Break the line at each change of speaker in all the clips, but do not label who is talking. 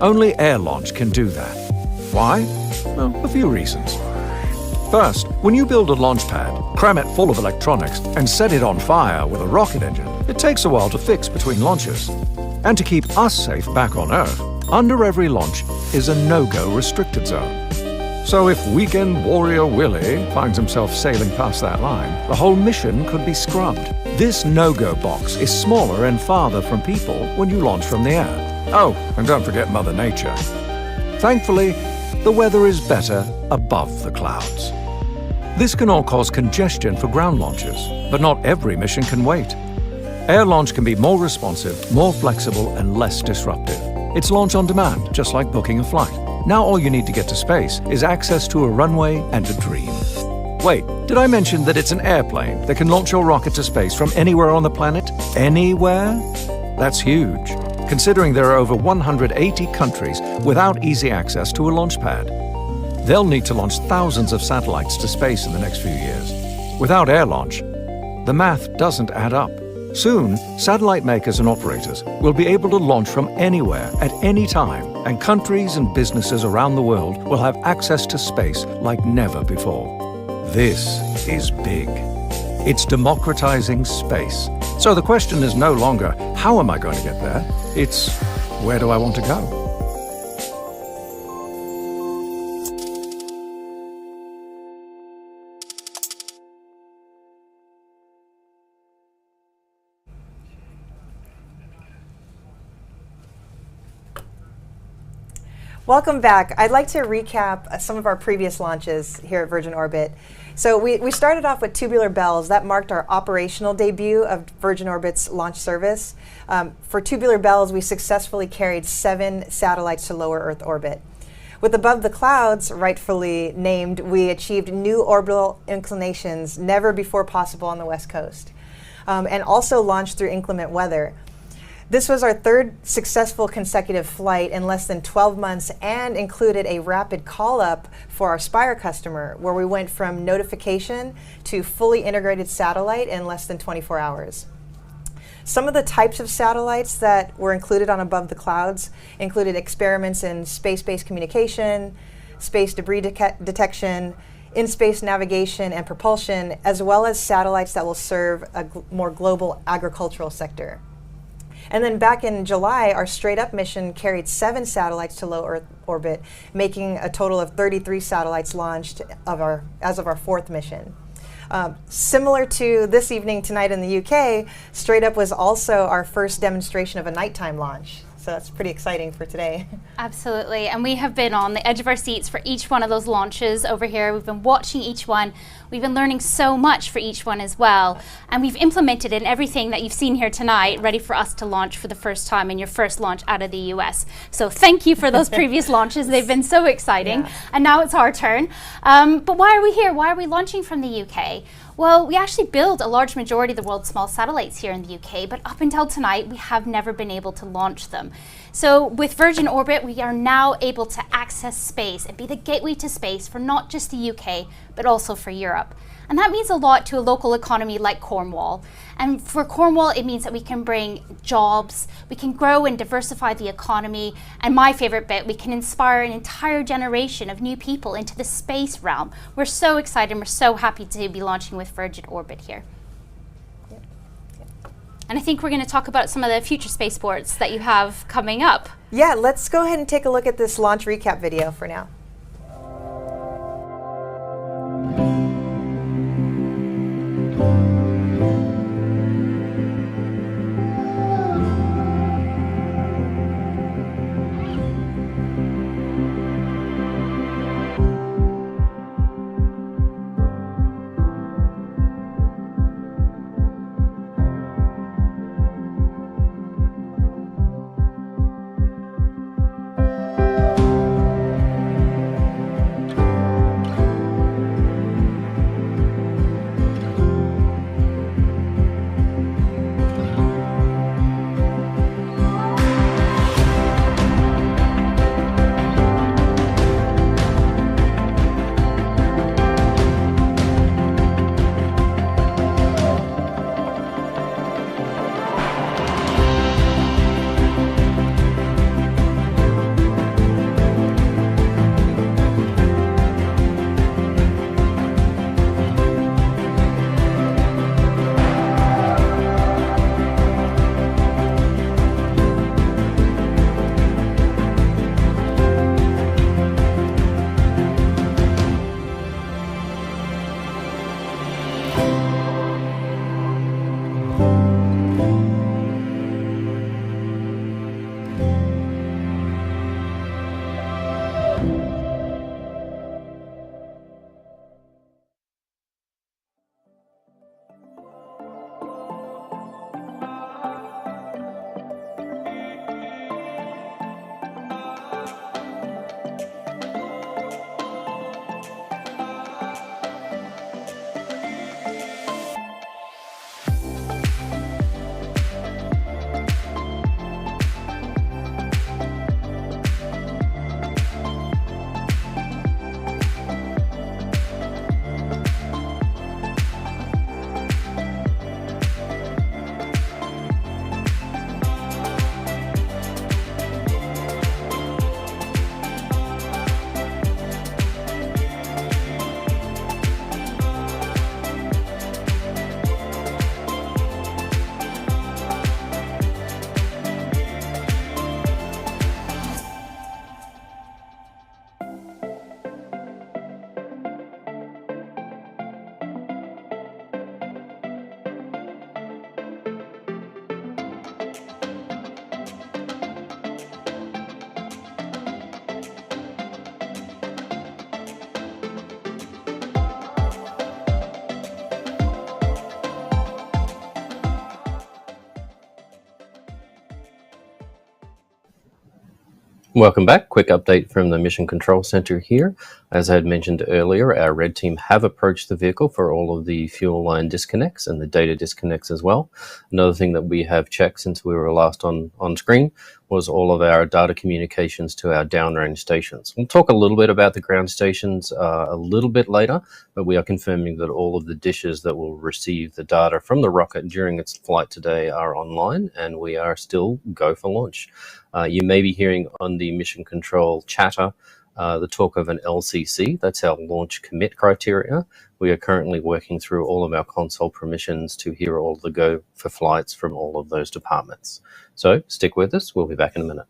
Only air launch can do that. Why? Well, a few reasons. First, when you build a launch pad, cram it full of electronics, and set it on fire with a rocket engine, it takes a while to fix between launches. And to keep us safe back on Earth, under every launch is a no-go restricted zone. So if Weekend Warrior Willie finds himself sailing past that line, the whole mission could be scrubbed. This no-go box is smaller and farther from people when you launch from the air. Oh, and don't forget Mother Nature. Thankfully, the weather is better above the clouds. This can all cause congestion for ground launches, but not every mission can wait. Air launch can be more responsive, more flexible, and less disruptive. It's launch on demand, just like booking a flight. Now all you need to get to space is access to a runway and a dream. Wait, did I mention that it's an airplane that can launch your rocket to space from anywhere on the planet? Anywhere? That's huge, considering there are over 180 countries without easy access to a launch pad. They'll need to launch thousands of satellites to space in the next few years. Without air launch, the math doesn't add up. Soon, satellite makers and operators will be able to launch from anywhere at any time, and countries and businesses around the world will have access to space like never before. This is big. It's democratizing space. So the question is no longer, how am I going to get there? It's, where do I want to go?
Welcome back. I'd like to recap some of our previous launches here at Virgin Orbit. So we started off with Tubular Bells. That marked our operational debut of Virgin Orbit's launch service. For Tubular Bells, we successfully carried 7 satellites to low Earth orbit. With Above the Clouds, rightfully named, we achieved new orbital inclinations never before possible on the West Coast, and also launched through inclement weather. This was our 3rd successful consecutive flight in less than 12 months and included a rapid call-up for our Spire customer, where we went from notification to fully integrated satellite in less than 24 hours. Some of the types of satellites that were included on Above the Clouds included experiments in space-based communication, space debris detection, in-space navigation and propulsion, as well as satellites that will serve a more global agricultural sector. And then back in July, our Straight Up mission carried 7 satellites to low Earth orbit, making a total of 33 satellites launched as of our 4th mission. Similar to this evening tonight in the UK, Straight Up was also our first demonstration of a nighttime launch. So that's pretty exciting for today.
Absolutely, and we have been on the edge of our seats for each one of those launches over here. We've been watching each one. We've been learning so much for each one as well. And we've implemented in everything that you've seen here tonight, ready for us to launch for the first time in your first launch out of the US. So thank you for those previous launches. They've been so exciting. Yeah. And now it's our turn. But why are we here? Why are we launching from the UK? Well, we actually build a large majority of the world's small satellites here in the UK, but up until tonight, we have never been able to launch them. So with Virgin Orbit, we are now able to access space and be the gateway to space for not just the UK, but also for Europe. And that means a lot to a local economy like Cornwall. And for Cornwall, it means that we can bring jobs, we can grow and diversify the economy, and my favorite bit, we can inspire an entire generation of new people into the space realm. We're so excited and we're so happy to be launching with Virgin Orbit here. And I think we're going to talk about some of the future spaceports that you have coming up.
Yeah, let's go ahead and take a look at this launch recap video for now.
Welcome back. Quick update from the Mission Control Center here. As I had mentioned earlier, our red team have approached the vehicle for all of the fuel line disconnects and the data disconnects as well. Another thing that we have checked since we were last on screen was all of our data communications to our downrange stations. We'll talk a little bit about the ground stations a little bit later, but we are confirming that all of the dishes that will receive the data from the rocket during its flight today are online, and we are still go for launch. You may be hearing on the mission control chatter the talk of an LCC. That's our launch commit criteria. We are currently working through all of our console permissions to hear all the go for flights from all of those departments. So stick with us. We'll be back in a minute.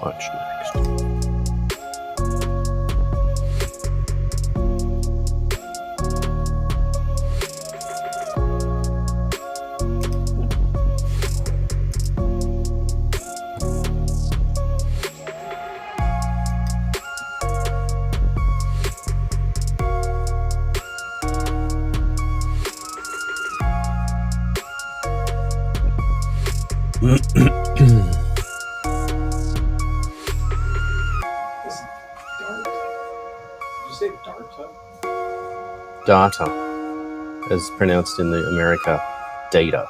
Watch next. Data, as pronounced in the America, data.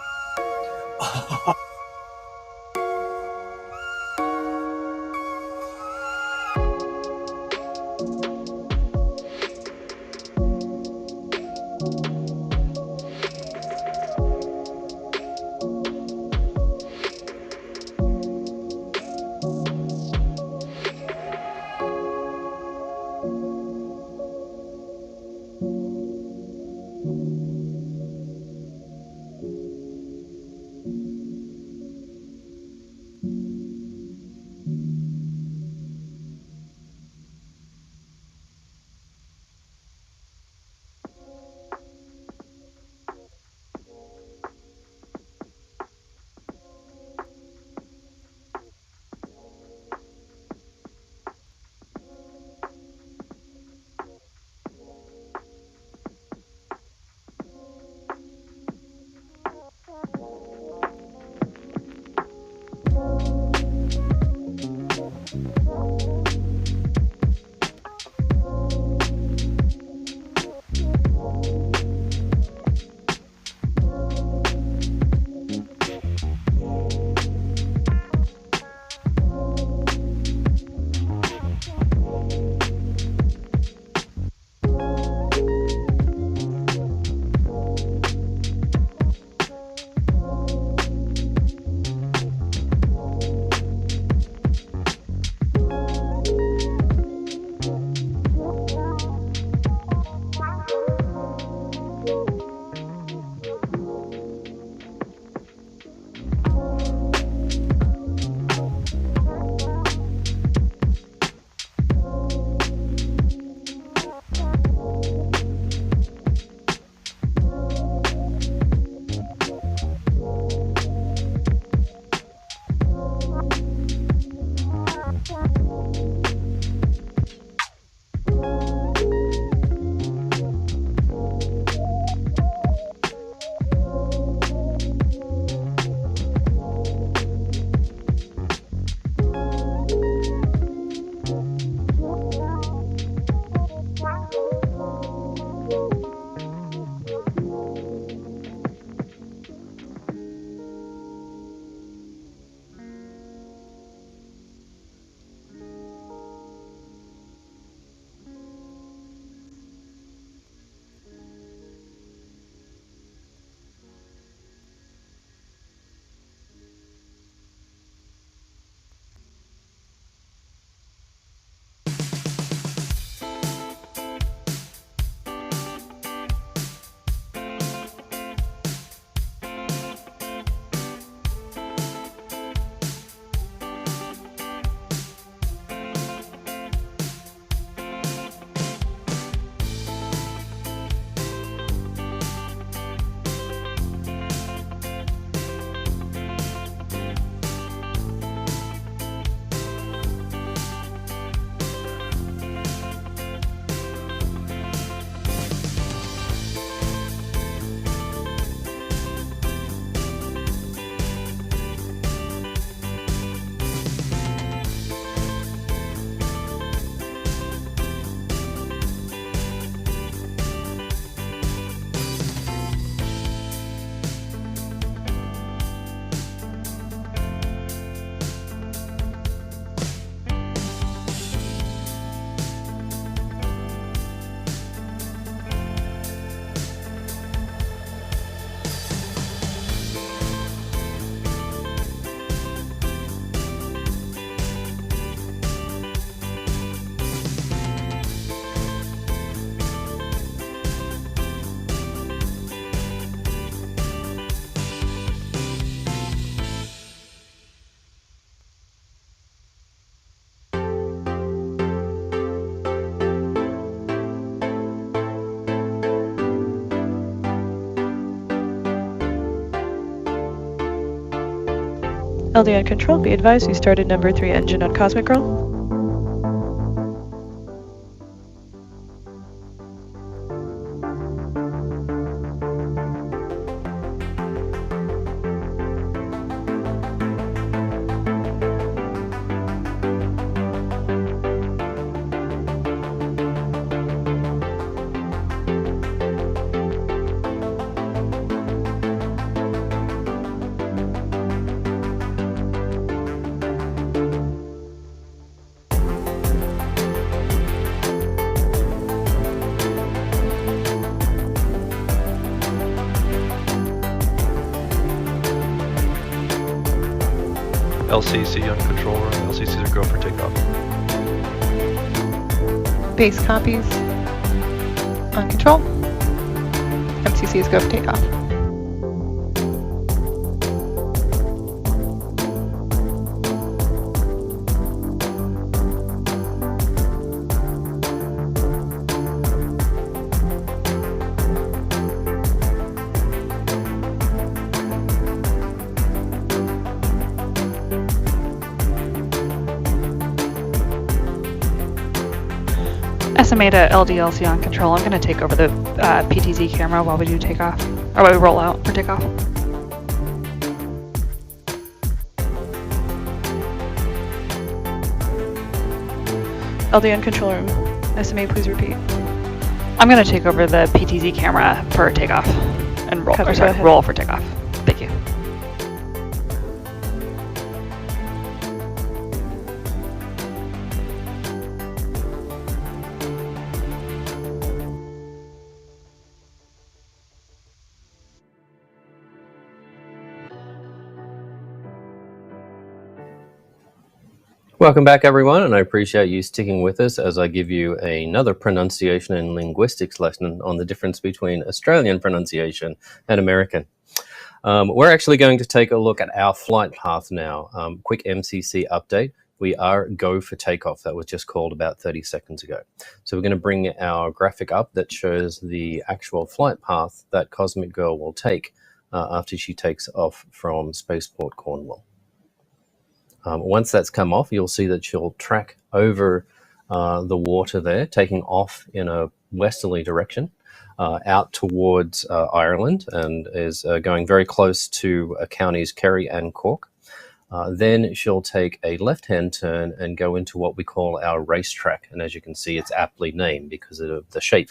LDN control, be advised you started number 3 engine on Cosmic Girl.
LCC on control room. LCCs are go for takeoff.
Base copies on control. MCCs go for takeoff. SMA to LDLC on control. I'm going to take over the PTZ camera while we do takeoff, or while we roll out for takeoff. LDN control room. SMA, please repeat. I'm going to take over the PTZ camera for takeoff and roll. Or sorry, roll for takeoff. Thank you.
Welcome back, everyone, and I appreciate you sticking with us as I give you another pronunciation and linguistics lesson on the difference between Australian pronunciation and American. We're actually going to take a look at our flight path now. Quick MCC update. We are go for takeoff. That was just called about 30 seconds ago. So we're going to bring our graphic up that shows the actual flight path that Cosmic Girl will take after she takes off from Spaceport Cornwall. Once that's come off, you'll see that she'll track over the water there, taking off in a westerly direction out towards Ireland, and is going very close to counties Kerry and Cork. Then she'll take a left-hand turn and go into what we call our racetrack. And as you can see, it's aptly named because of the shape.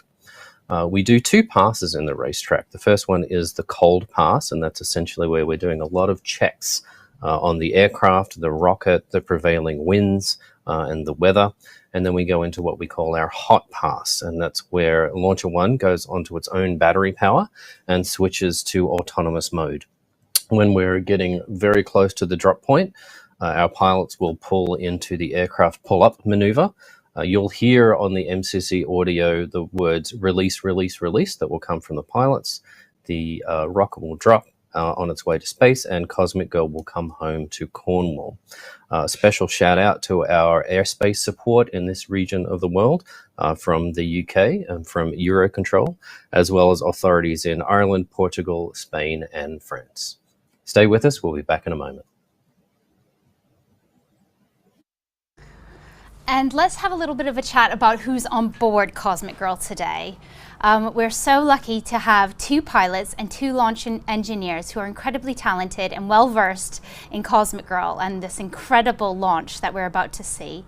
We do 2 passes in the racetrack. The first one is the cold pass, and that's essentially where we're doing a lot of checks on the aircraft, the rocket, the prevailing winds, and the weather. And then we go into what we call our hot pass, and that's where Launcher 1 goes onto its own battery power and switches to autonomous mode. When we're getting very close to the drop point, our pilots will pull into the aircraft pull-up maneuver. You'll hear on the MCC audio the words release, release, release that will come from the pilots. The rocket will drop on its way to space, and Cosmic Girl will come home to Cornwall. Special shout out to our airspace support in this region of the world from the UK and from Eurocontrol, as well as authorities in Ireland, Portugal, Spain, and France. Stay with us. We'll be back in a moment.
And let's have a little bit of a chat about who's on board Cosmic Girl today. We're so lucky to have 2 pilots and 2 launch engineers who are incredibly talented and well-versed in Cosmic Girl and this incredible launch that we're about to see.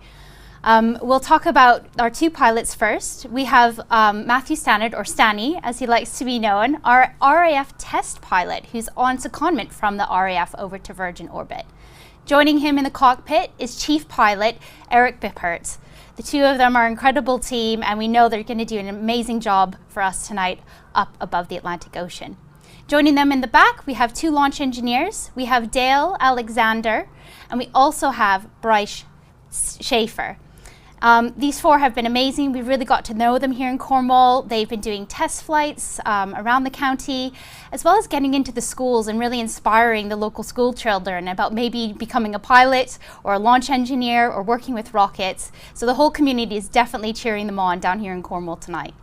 We'll talk about our 2 pilots first. We have Matthew Stannard, or Stanny, as he likes to be known, our RAF test pilot who's on secondment from the RAF over to Virgin Orbit. Joining him in the cockpit is Chief Pilot Eric Bippert. The 2 of them are an incredible team, and we know they're going to do an amazing job for us tonight up above the Atlantic Ocean. Joining them in the back, we have 2 launch engineers. We have Dale Alexander, and we also have Bryce Schaefer. These 4 have been amazing. We've really got to know them here in Cornwall. They've been doing test flights around the county, as well as getting into the schools and really inspiring the local school children about maybe becoming a pilot or a launch engineer or working with rockets. So the whole community is definitely cheering them on down here in Cornwall tonight.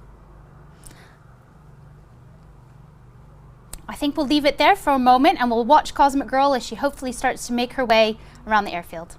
I think we'll leave it there for a moment and we'll watch Cosmic Girl as she hopefully starts to make her way around the airfield.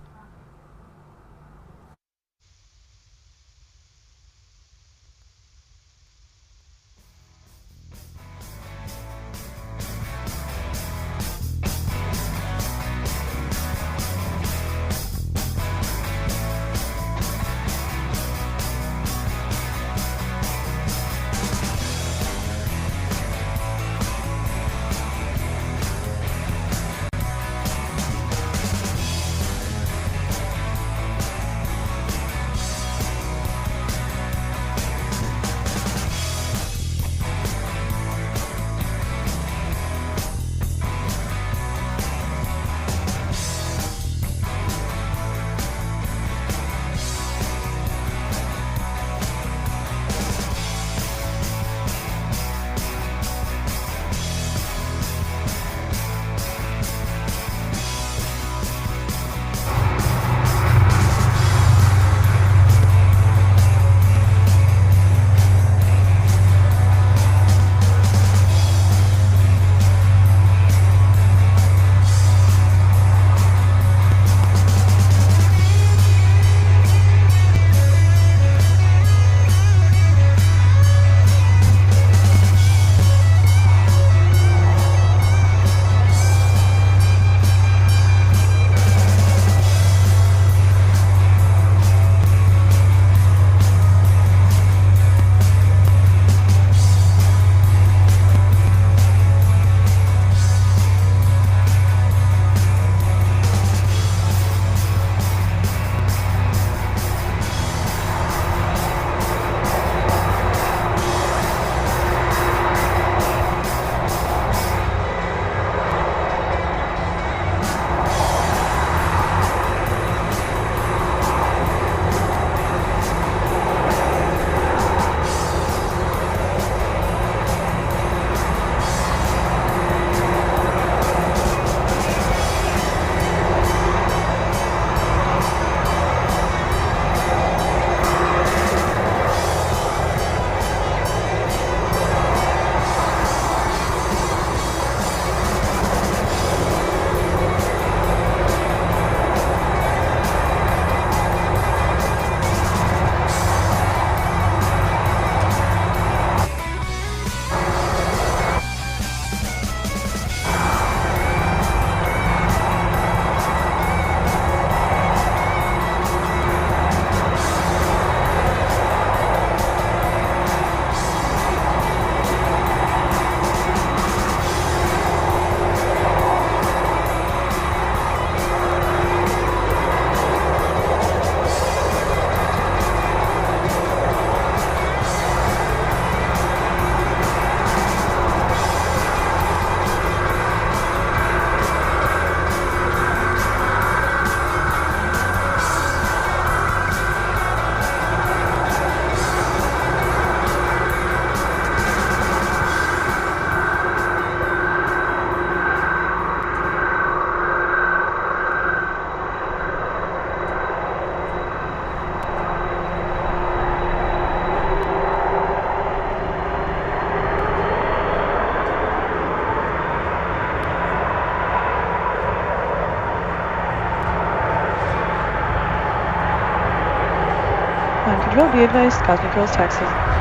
Control, be advised, Cosmic Girl's taxi.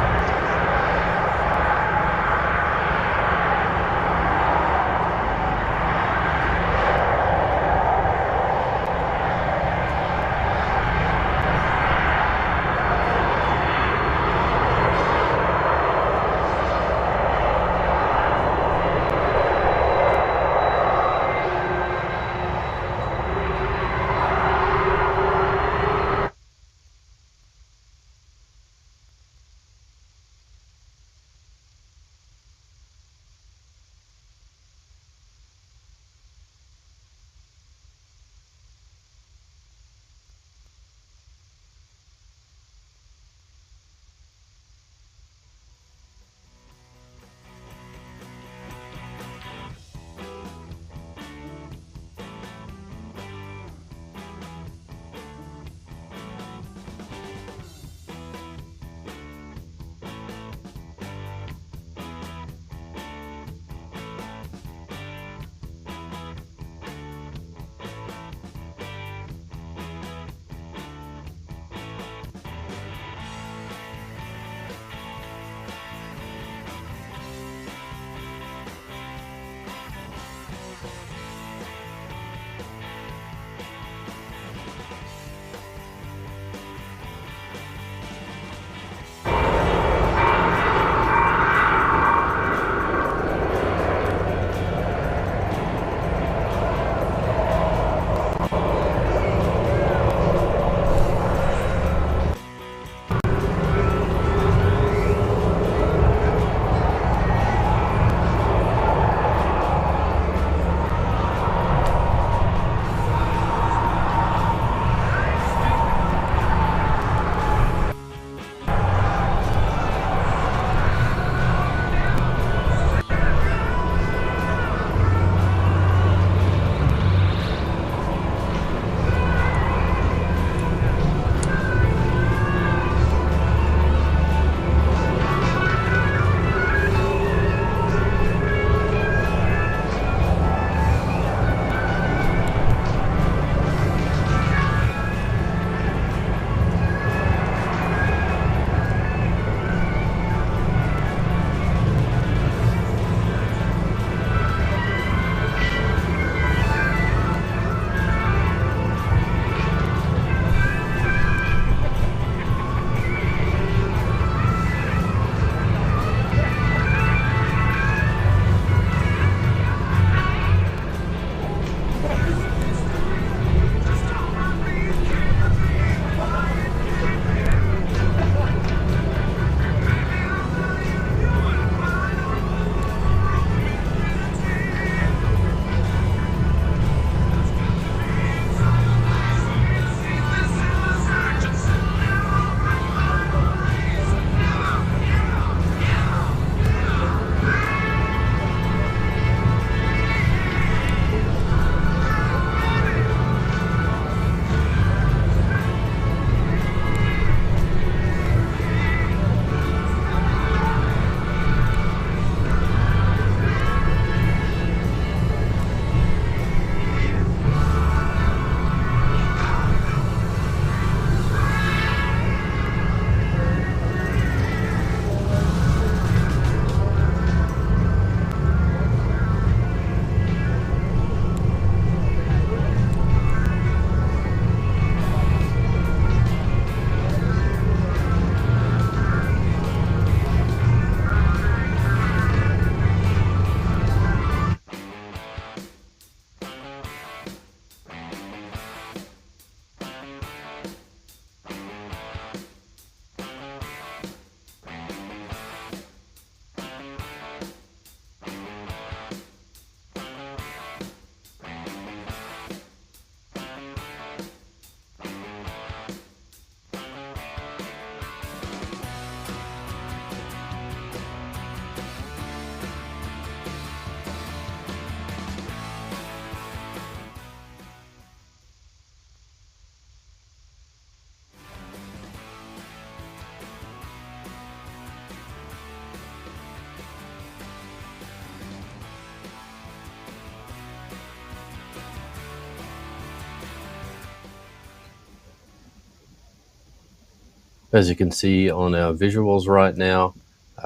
As you can see on our visuals right now,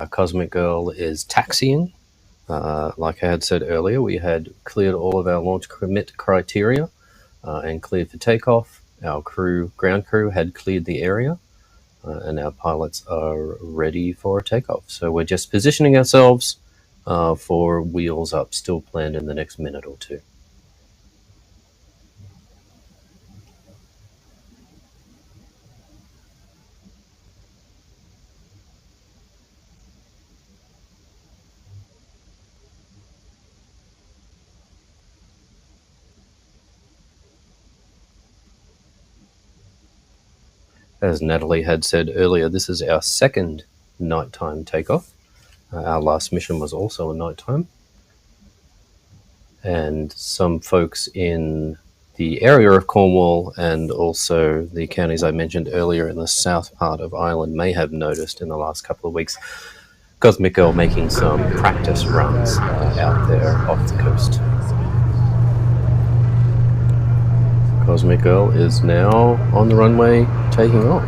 Cosmic Girl is taxiing. Like I had said earlier, we had cleared all of our launch commit criteria and cleared for takeoff. Our ground crew had cleared the area, and our pilots are ready for takeoff. So we're just positioning ourselves for wheels up, still planned in the next minute or two. As Natalie had said earlier, this is our second nighttime takeoff. Our last mission was also a nighttime. And some folks in the area of Cornwall and also the counties I mentioned earlier in the south part of Ireland may have noticed in the last couple of weeks Cosmic Girl making some practice runs out there off the coast. Cosmic Girl is now on the runway taking off.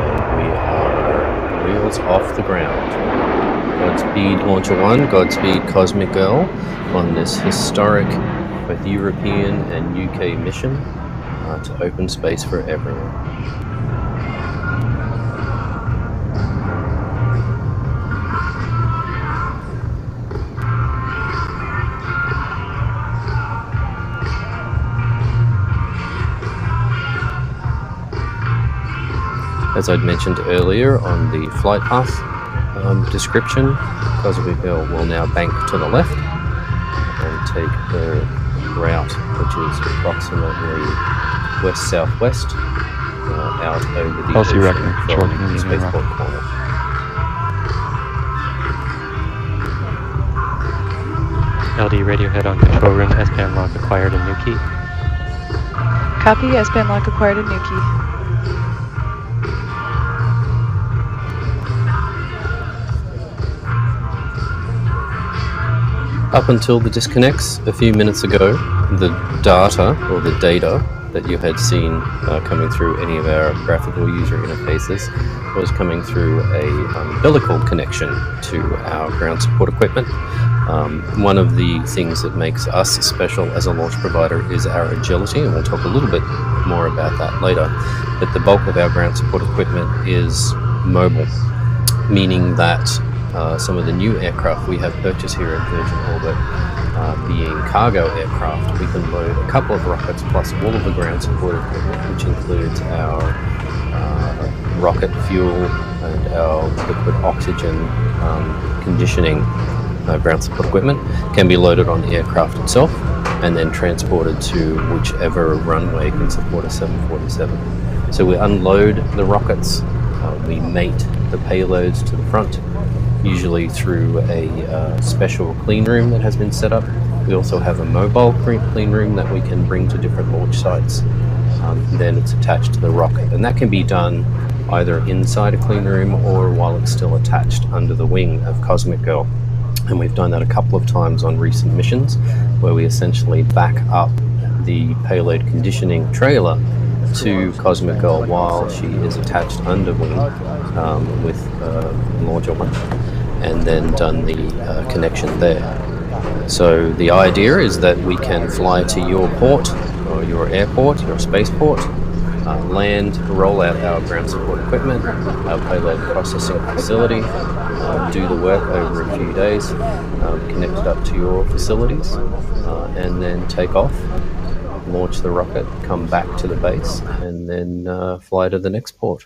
And we are wheels off the ground. Godspeed Launcher 1, Godspeed Cosmic Girl on this historic both European and UK mission to open space for everyone. As I'd mentioned earlier on the flight path description, Cosmic Girl will now bank to the left and take her route, which is approximately west-southwest, out over the ocean from Spaceport Corner.
LD Radiohead on control room, S-band lock acquired in Newquay.
Copy, S-band lock acquired in Newquay.
Up until the disconnects a few minutes ago, the data or the data that you had seen coming through any of our graphical user interfaces was coming through a umbilical connection to our ground support equipment. One of the things that makes us special as a launch provider is our agility, and we'll talk a little bit more about that later. But the bulk of our ground support equipment is mobile, meaning that some of the new aircraft we have purchased here at Virgin Orbit, being cargo aircraft, we can load a couple of rockets plus all of the ground support equipment, which includes our rocket fuel and our liquid oxygen conditioning ground support equipment, can be loaded on the aircraft itself and then transported to whichever runway can support a 747. So we unload the rockets, we mate the payloads to the front, usually through a special clean room that has been set up. We also have a mobile clean room that we can bring to different launch sites. Then it's attached to the rocket, and that can be done either inside a clean room or while it's still attached under the wing of Cosmic Girl. And we've done that a couple of times on recent missions, where we essentially back up the payload conditioning trailer to Cosmic Girl while she is attached under wing with Launcher 1, and then done the connection there. So the idea is that we can fly to your port or your airport, your spaceport, land, roll out our ground support equipment, our payload processing facility, do the work over a few days, connect it up to your facilities, and then take off, launch the rocket, come back to the base, and then fly to the next port.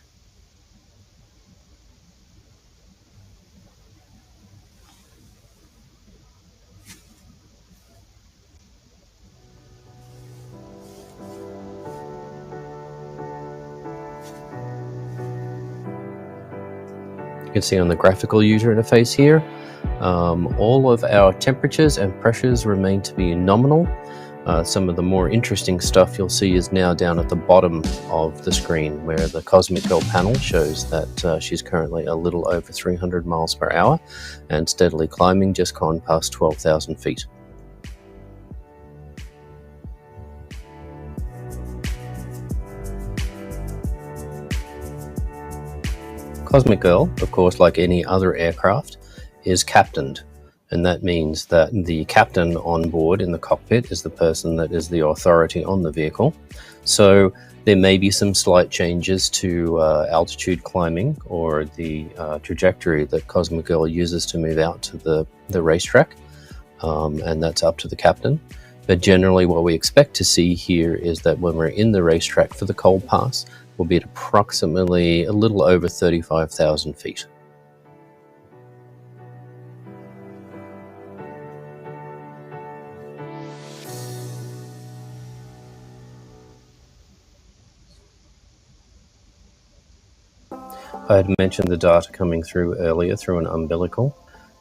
You can see on the graphical user interface here, all of our temperatures and pressures remain to be nominal. Some of the more interesting stuff you'll see is now down at the bottom of the screen, where the Cosmic Girl panel shows that she's currently a little over 300 miles per hour and steadily climbing, just gone past 12,000 feet. Cosmic Girl, of course, like any other aircraft, is captained. And that means that the captain on board in the cockpit is the person that is the authority on the vehicle. So there may be some slight changes to altitude climbing or the trajectory that Cosmic Girl uses to move out to the racetrack, and that's up to the captain. But generally what we expect to see here is that when we're in the racetrack for the cold pass, we'll be at approximately a little over 35,000 feet. I had mentioned the data coming through earlier through an umbilical.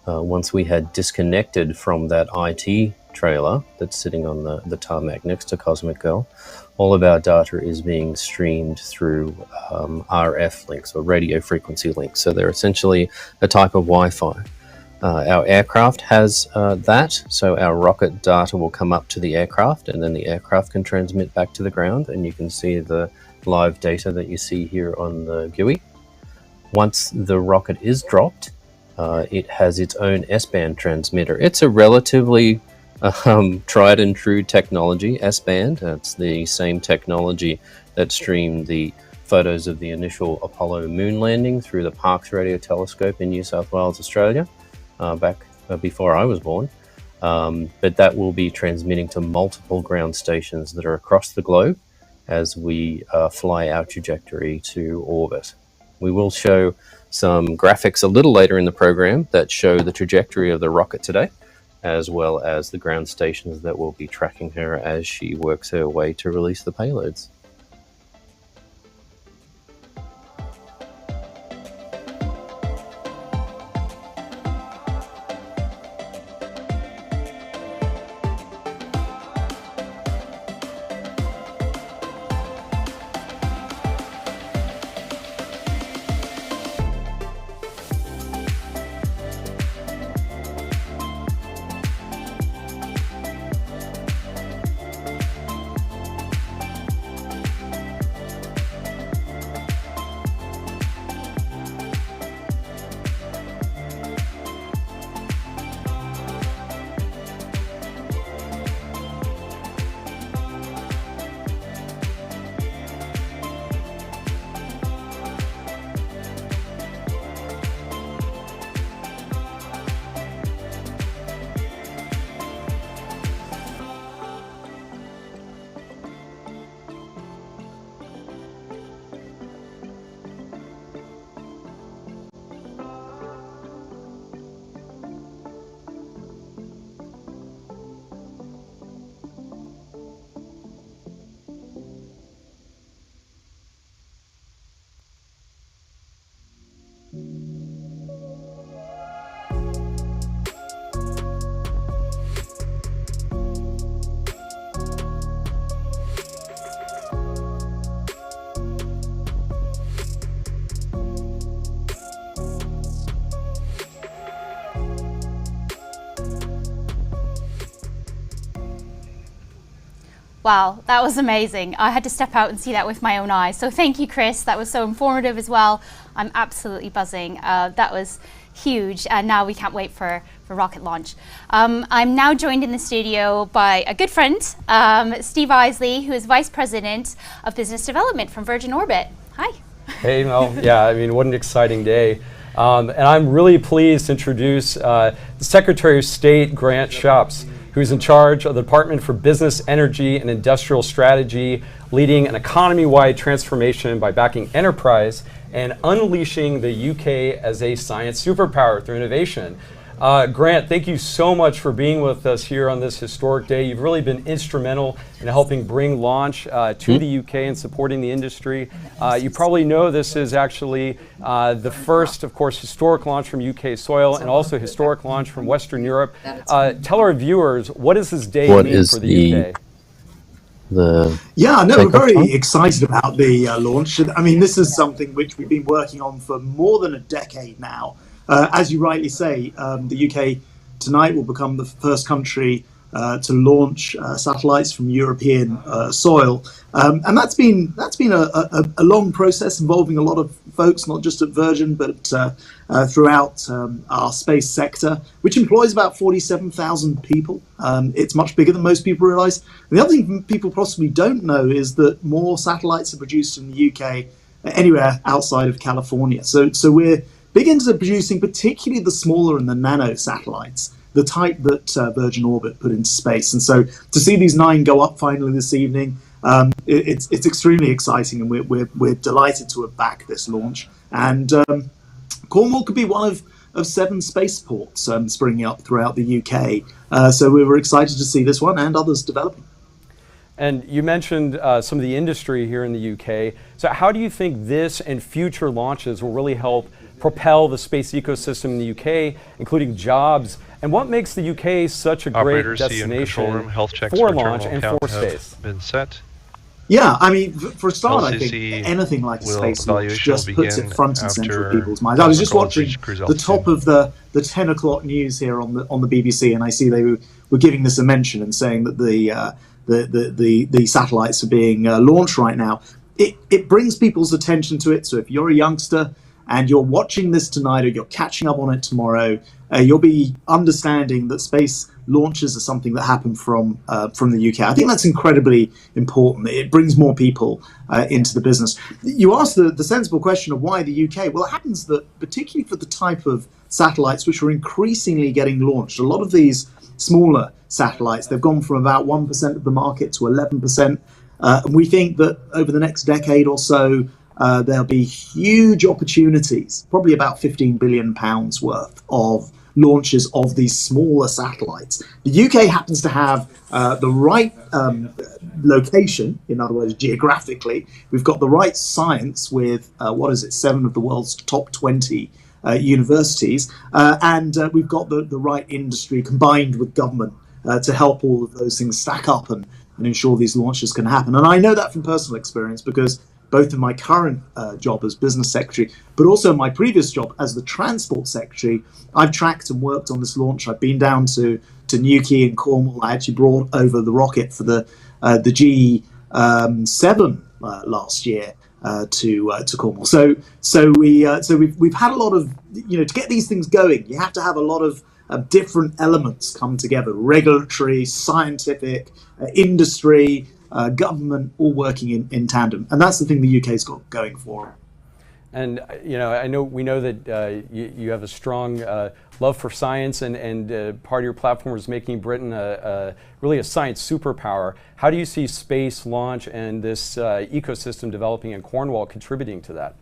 Once we had disconnected from that IT trailer that's sitting on the tarmac next to Cosmic Girl, all of our data is being streamed through RF links or radio frequency links. So they're essentially a type of Wi-Fi. Our aircraft has that, so our rocket data will come up to the aircraft and then the aircraft can transmit back to the ground, and you can see the live data that you see here on the GUI. Once the rocket is dropped, it has its own S-band transmitter. It's a relatively tried and true technology, S-band. It's the same technology that streamed the photos of the initial Apollo moon landing through the Parkes Radio Telescope in New South Wales, Australia, back before I was born. But that will be transmitting to multiple ground stations that are across the globe as we fly our trajectory to orbit. We will show some graphics a little later in the program that show the trajectory of the rocket today, as well as the ground stations that will be tracking her as she works her way to release the payloads.
Wow, that was amazing. I had to step out and see that with my own eyes. So thank you, Chris. That was so informative as well. I'm absolutely buzzing. That was huge. And now we can't wait for rocket launch. I'm now joined in the studio by a good friend, Steve Isley, who is Vice President of Business Development from Virgin Orbit. Hi.
Hey, Mel. Yeah, I mean, what an exciting day. And I'm really pleased to introduce the Secretary of State, Grant Shapps, who's in charge of the Department for Business, Energy, and Industrial Strategy, leading an economy-wide transformation by backing enterprise and unleashing the UK as a science superpower through innovation. Grant, thank you so much for being with us here on this historic day. You've really been instrumental in helping bring launch to the UK and supporting the industry. You probably know this is actually the first, of course, historic launch from UK soil and also historic launch from Western Europe. Tell our viewers, what does this day mean for the UK?
We're very excited about the launch. I mean, this is something which we've been working on for more than a decade now. As you rightly say, the UK tonight will become the first country to launch satellites from European soil, and that's been a long process involving a lot of folks, not just at Virgin, but throughout our space sector, which employs about 47,000 people. It's much bigger than most people realise. The other thing people possibly don't know is that more satellites are produced in the UK anywhere outside of California. So we're big into producing particularly the smaller and the nano satellites, the type that Virgin Orbit put into space. And so to see these 9 go up finally this evening, it's extremely exciting, and we're delighted to have backed this launch. And Cornwall could be one of 7 spaceports springing up throughout the UK. So we were excited to see this one and others developing.
And you mentioned some of the industry here in the UK. So how do you think this and future launches will really help propel the space ecosystem in the UK, including jobs? And what makes the UK such a great destination for launch and for space?
Been set.
Yeah, I mean, for a start, I think anything like a space launch just puts it front and center of people's minds. I was just watching the top of the 10 o'clock news here on the BBC, and I see they were giving this a mention and saying that the satellites are being launched right now. It brings people's attention to it. So if you're a youngster and you're watching this tonight, or you're catching up on it tomorrow, you'll be understanding that space launches are something that happen from the UK. I think that's incredibly important. It brings more people into the business. You asked the sensible question of why the UK. Well, it happens that particularly for the type of satellites which are increasingly getting launched, a lot of these smaller satellites, they've gone from about 1% of the market to 11%. And we think that over the next decade or so, there'll be huge opportunities, probably about £15 billion worth of launches of these smaller satellites. The UK happens to have the right location, in other words, geographically. We've got the right science with, 7 of the world's top 20 universities, and we've got the right industry combined with government to help all of those things stack up and ensure these launches can happen. And I know that from personal experience, because both in my current job as business secretary, but also my previous job as the transport secretary, I've tracked and worked on this launch. I've been down to Newquay in Cornwall. I actually brought over the rocket for the G7 last year to Cornwall. So we've had a lot of, to get these things going, you have to have a lot of different elements come together: regulatory, scientific, industry, government, all working in tandem, and that's the thing the UK's got going for.
And we know that you have a strong love for science, and part of your platform is making Britain really a science superpower. How do you see space launch and this ecosystem developing in Cornwall contributing to that?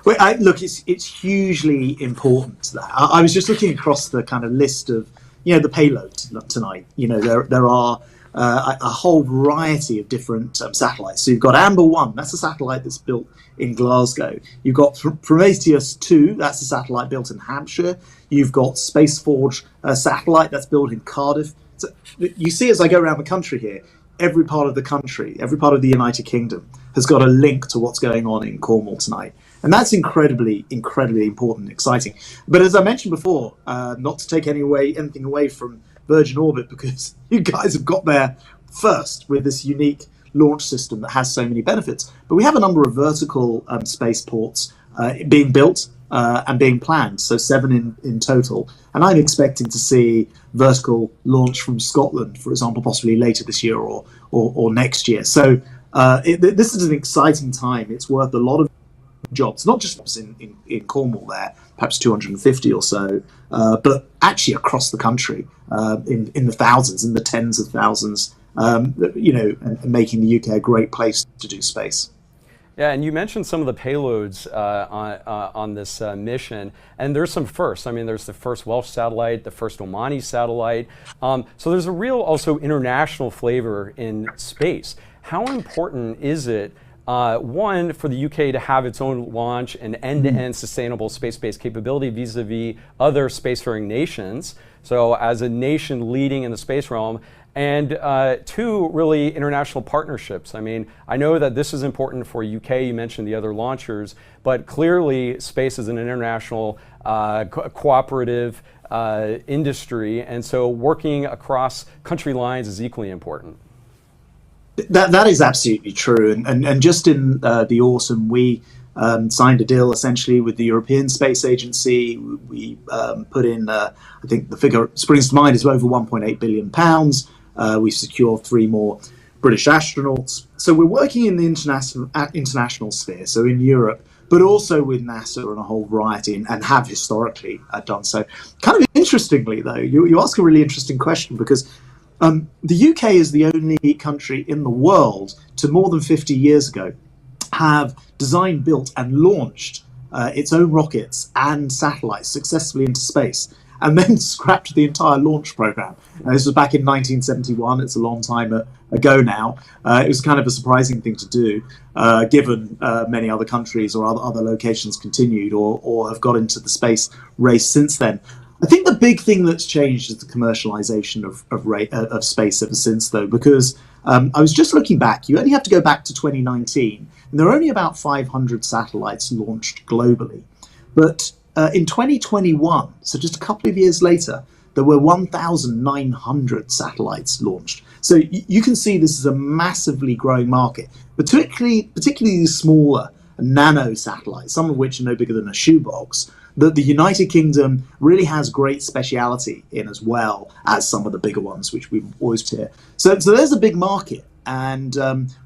Well, it's hugely important to that. I was just looking across the kind of list of the payload tonight. There are a whole variety of different satellites. So you've got Amber 1, that's a satellite that's built in Glasgow. You've got Prometheus 2, that's a satellite built in Hampshire. You've got Space Forge satellite that's built in Cardiff. So you see, as I go around the country here, every part of the country, every part of the United Kingdom has got a link to what's going on in Cornwall tonight. And that's incredibly, incredibly important and exciting. But as I mentioned before, not to take anything away from Virgin Orbit, because you guys have got there first with this unique launch system that has so many benefits. But we have a number of vertical spaceports being built and being planned, so 7 in total. And I'm expecting to see vertical launch from Scotland, for example, possibly later this year or next year. So this is an exciting time. It's worth a lot of jobs, not just in Cornwall there, perhaps 250 or so, but actually across the country, in the thousands, in the tens of thousands, and making the UK a great place to do space.
Yeah, and you mentioned some of the payloads on this mission, and there's some firsts. I mean, there's the first Welsh satellite, the first Omani satellite. So there's a real also international flavor in space. How important is it, one, for the UK to have its own launch and end-to-end sustainable space-based capability vis-a-vis other spacefaring nations, so as a nation leading in the space realm, And two, really international partnerships. I mean, I know that this is important for UK, you mentioned the other launchers, but clearly space is an international cooperative industry, and so working across country lines is equally important.
That is absolutely true. And just in the autumn, we signed a deal essentially with the European Space Agency. We put in, I think the figure springs to mind is over £1.8 billion. We secured 3 more British astronauts. So we're working in the international sphere, so in Europe, but also with NASA and a whole variety, and have historically done so. Kind of interestingly, though, you ask a really interesting question, because the UK is the only country in the world to more than 50 years ago have designed, built and launched its own rockets and satellites successfully into space, and then scrapped the entire launch program. This was back in 1971. It's a long time ago now. It was kind of a surprising thing to do, given many other countries or other locations continued or have got into the space race since then. I think the big thing that's changed is the commercialization of space ever since, though, because I was just looking back. You only have to go back to 2019, and there are only about 500 satellites launched globally. But in 2021, so just a couple of years later, there were 1,900 satellites launched. So you can see this is a massively growing market, particularly these smaller nano satellites, some of which are no bigger than a shoebox, that the United Kingdom really has great speciality in, as well as some of the bigger ones, which we've always hear. So there's a big market, and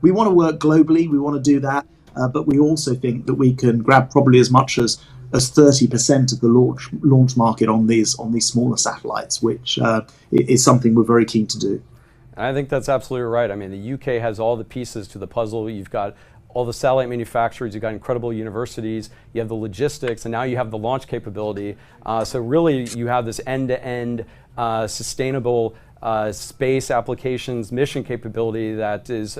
we want to work globally. We want to do that, but we also think that we can grab probably as much as 30% of the launch market on these smaller satellites, which is something we're very keen to do.
I think that's absolutely right. I mean, the UK has all the pieces to the puzzle. You've got all the satellite manufacturers, you've got incredible universities, you have the logistics, and now you have the launch capability. So really, you have this end-to-end sustainable space applications mission capability that is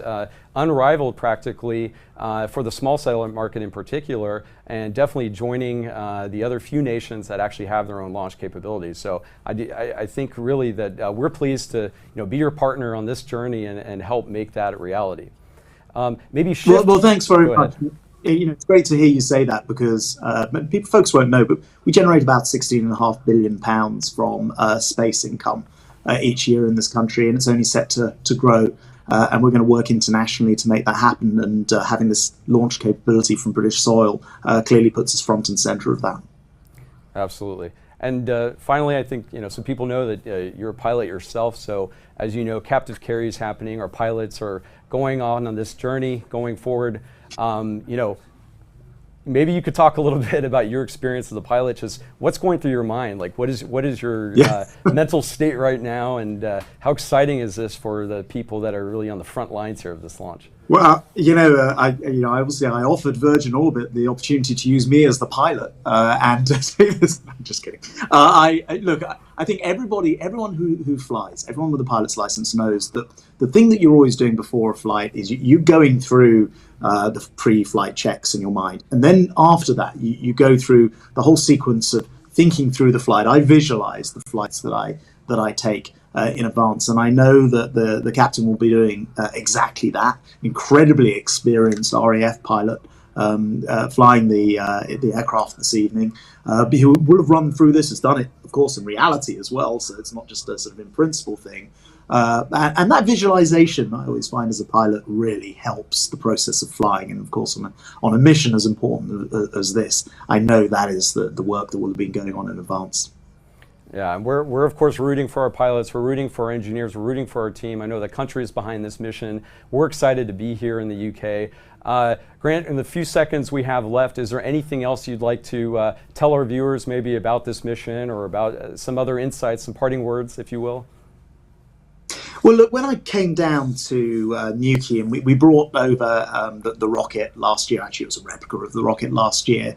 unrivaled practically for the small satellite market in particular, and definitely joining the other few nations that actually have their own launch capabilities. So I think really that we're pleased to be your partner on this journey and help make that a reality. Maybe shift.
Well, thanks very much. It's great to hear you say that, because folks won't know, but we generate about £16.5 billion from space income each year in this country, and it's only set to grow. And we're going to work internationally to make that happen. And having this launch capability from British soil clearly puts us front and centre of that.
Absolutely. And finally, I think so people know that you're a pilot yourself. So as you know, captive carry is happening. Our pilots are going on this journey, going forward. Maybe you could talk a little bit about your experience as a pilot. Just what's going through your mind? Like, what is your mental state right now, and how exciting is this for the people that are really on the front lines here of this launch?
Well, obviously I offered Virgin Orbit the opportunity to use me as the pilot, and I'm just kidding. I think everyone who flies, everyone with a pilot's license knows that the thing that you're always doing before a flight is you going through the pre-flight checks in your mind, and then after that you go through the whole sequence of thinking through the flight. I visualize the flights that I take in advance, and I know that the captain will be doing exactly that. Incredibly experienced RAF pilot flying the aircraft this evening. He will have run through this, has done it, of course, in reality as well, so it's not just a sort of in principle thing. And that visualization, I always find as a pilot, really helps the process of flying. And of course, on a mission as important as this, I know that is the work that will have been going on in advance.
Yeah, and we're of course rooting for our pilots, we're rooting for our engineers, we're rooting for our team. I know the country is behind this mission. We're excited to be here in the UK. Grant, in the few seconds we have left, is there anything else you'd like to tell our viewers maybe about this mission, or about some other insights, some parting words, if you will?
Well, look, when I came down to Newquay, and we brought over the rocket last year, actually it was a replica of the rocket last year,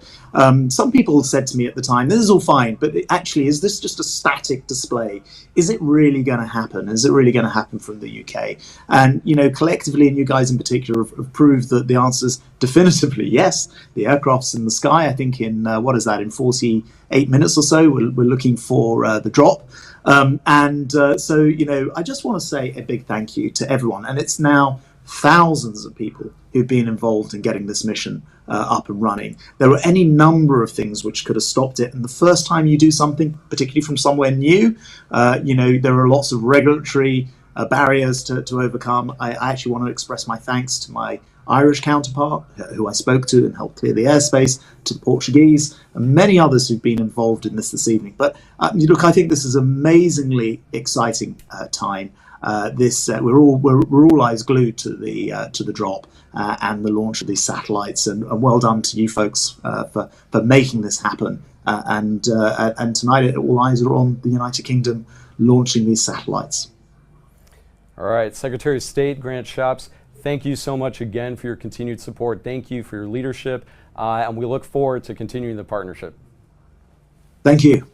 some people said to me at the time, this is all fine, but actually, is this just a static display? Is it really going to happen? Is it really going to happen from the UK? And, collectively, and you guys in particular have proved that the answer is definitively yes. The aircraft's in the sky, I think in 48 minutes or so, we're looking for the drop. So, I just want to say, say a big thank you to everyone. And it's now thousands of people who've been involved in getting this mission up and running. There were any number of things which could have stopped it. And the first time you do something, particularly from somewhere new, there are lots of regulatory barriers to overcome. I actually want to express my thanks to my Irish counterpart, who I spoke to and helped clear the airspace, to the Portuguese, and many others who've been involved in this evening. But look, I think this is an amazingly exciting time. We're all eyes glued to the drop and the launch of these satellites, and well done to you folks for making this happen. And tonight, all eyes are on the United Kingdom launching these satellites.
All right, Secretary of State Grant Shapps, thank you so much again for your continued support. Thank you for your leadership, and we look forward to continuing the partnership.
Thank you.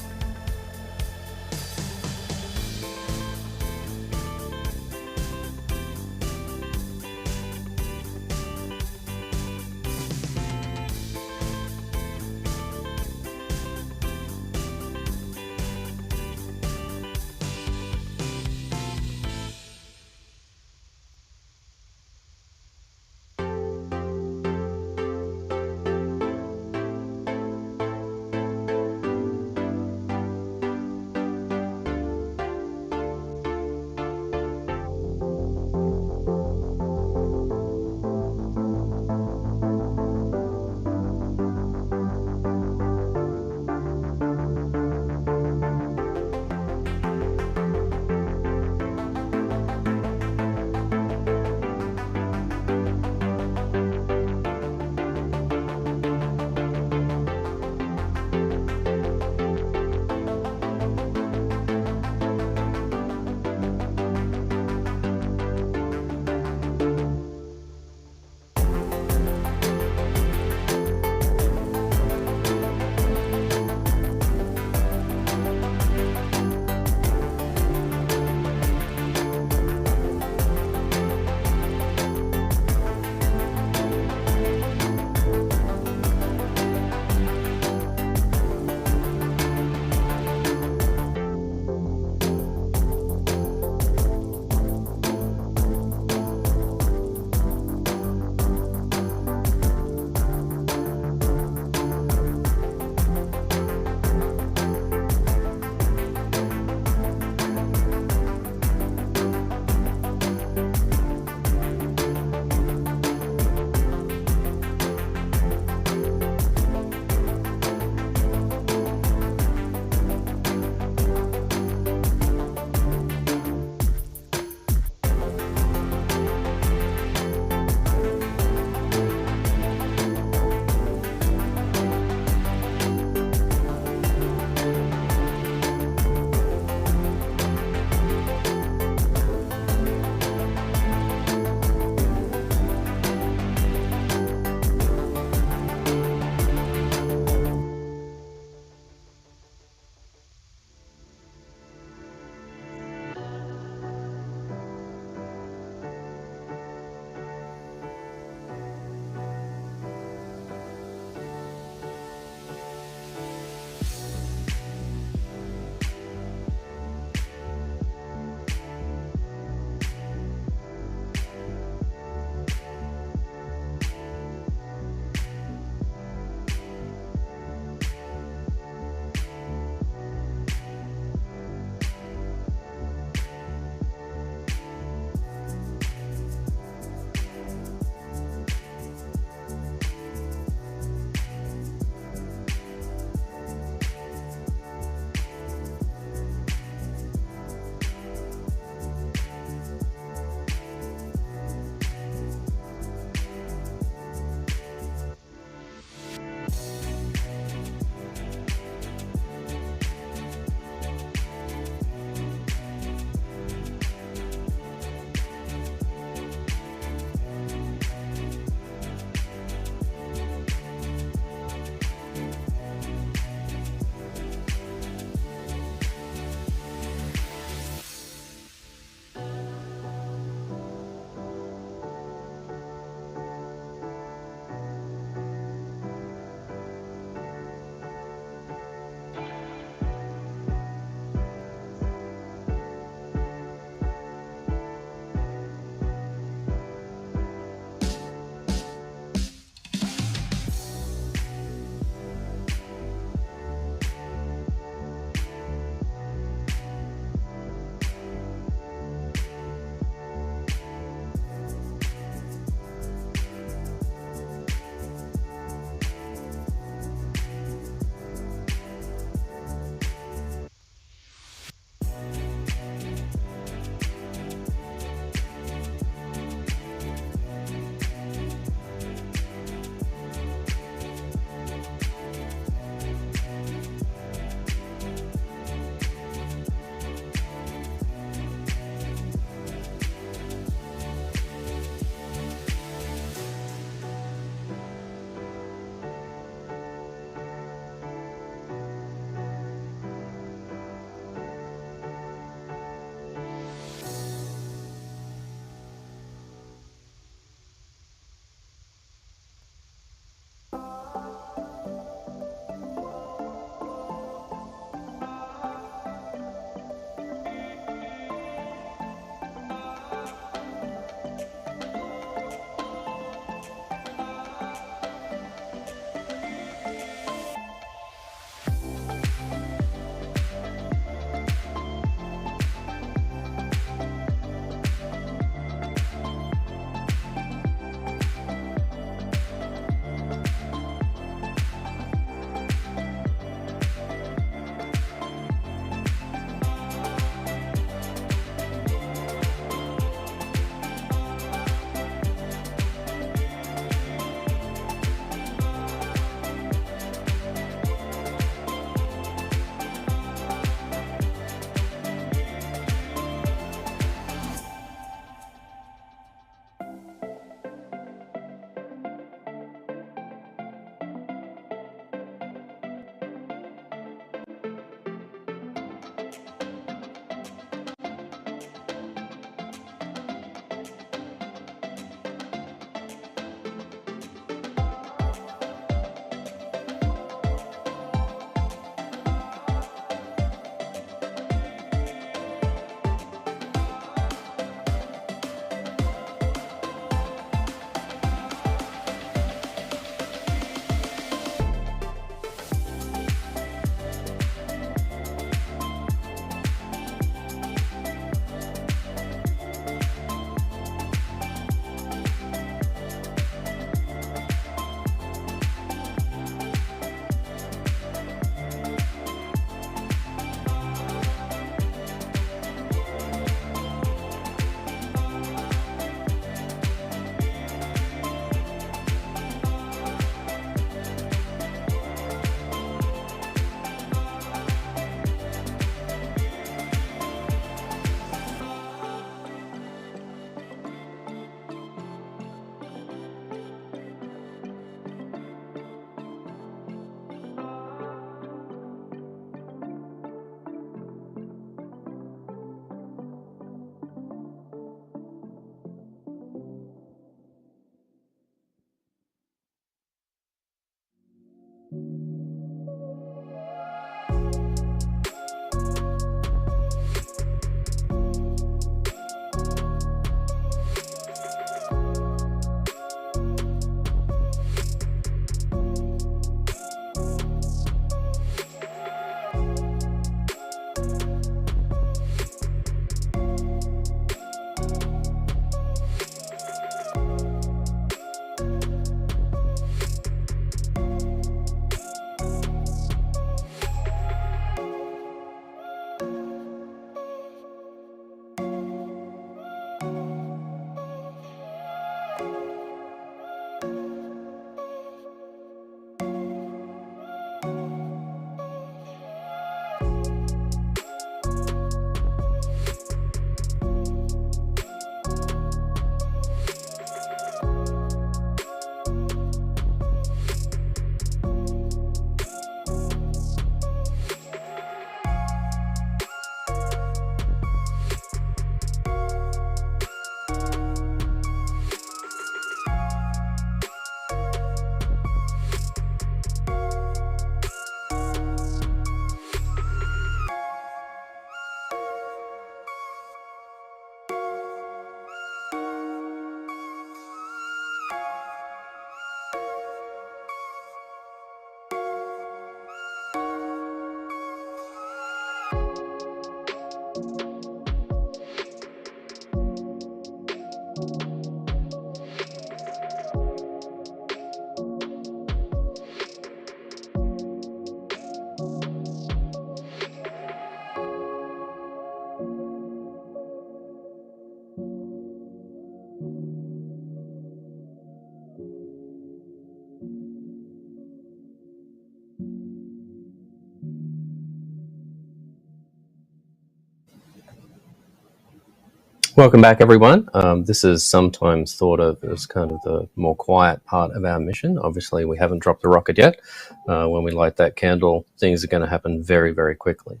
Welcome back, everyone. This is sometimes thought of as kind of the more quiet part of our mission. Obviously, we haven't dropped the rocket yet. When we light that candle, things are going to happen very, very quickly.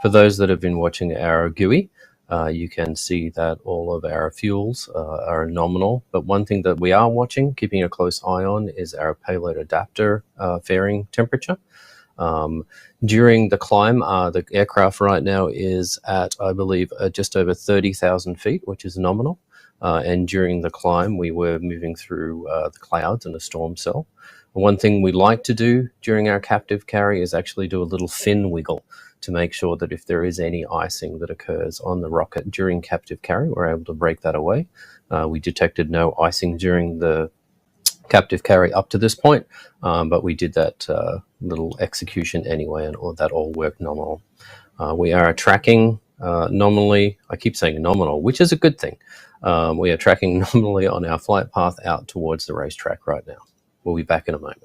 For those that have been watching our GUI, you can see that all of our fuels are nominal. But one thing that we are watching, keeping a close eye on, is our payload adapter fairing temperature. During the climb, the aircraft right now is at, I believe, just over 30,000 feet, which is nominal. And during the climb, we were moving through the clouds in a storm cell. One thing we like to do during our captive carry is actually do a little fin wiggle to make sure that if there is any icing that occurs on the rocket during captive carry, we're able to break that away. We detected no icing during the captive carry up to this point, but we did that little execution anyway, and that all worked nominal. We are tracking nominally. I keep saying nominal, which is a good thing. We are tracking nominally on our flight path out towards the racetrack right now. We'll be back in a moment.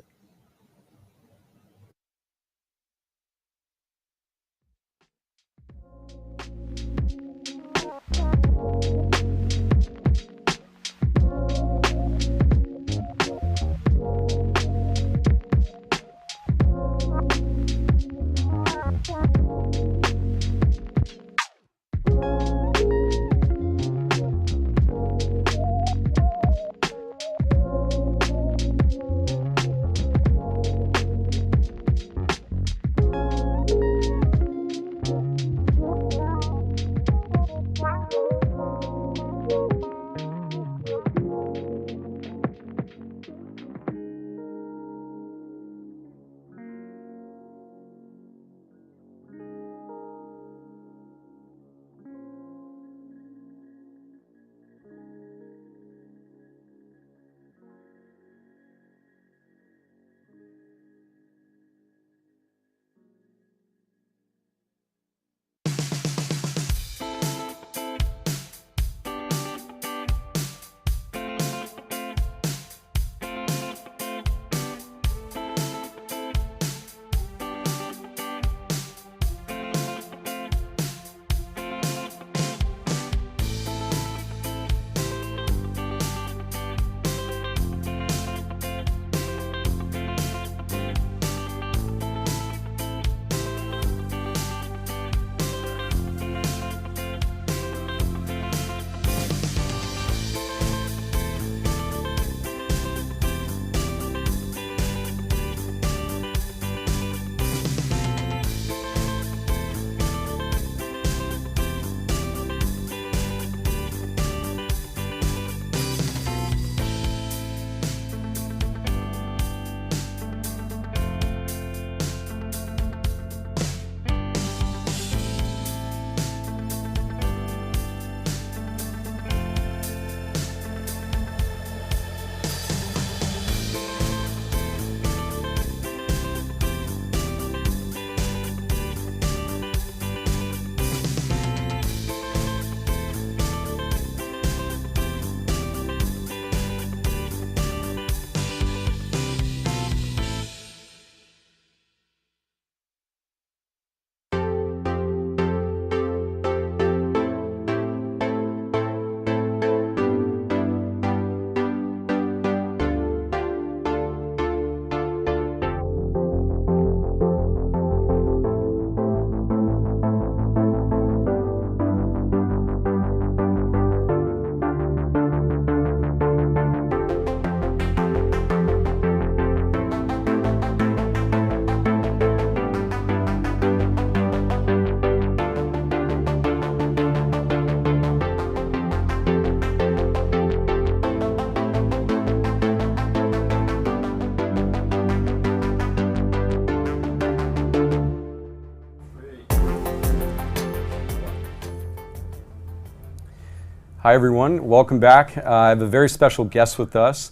Hi, everyone. Welcome back. I have a very special guest with us,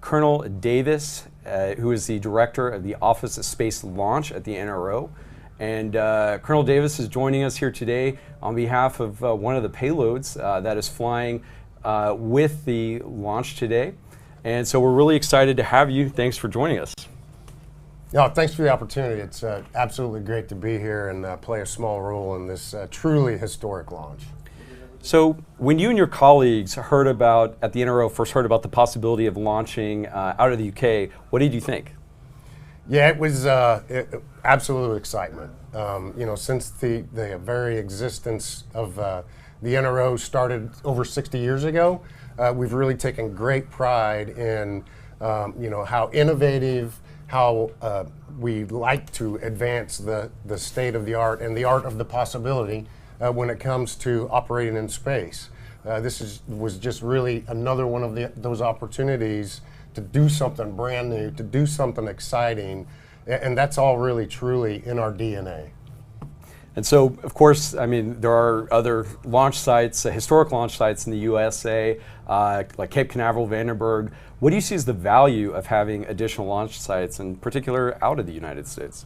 Colonel Davis, who is the director of the Office of Space Launch at the NRO. And Colonel Davis is joining us here today on behalf of one of the payloads that is flying with the launch today. And so we're really excited to have you. Thanks for joining us.
No, thanks for the opportunity. It's absolutely great to be here and play a small role in this truly historic launch.
So when you and your colleagues heard about, at the NRO, first heard about the possibility of launching out of the UK, what did you think?
Yeah, it was absolute excitement. Since the very existence of the NRO started over 60 years ago, we've really taken great pride in how innovative, how we like to advance the state of the art and the art of the possibility when it comes to operating in space. This was just really another one of those opportunities to do something brand new, to do something exciting, and that's all really truly in our DNA.
And so, of course, I mean, there are other launch sites, historic launch sites in the USA, like Cape Canaveral, Vandenberg. What do you see as the value of having additional launch sites, in particular out of the United States?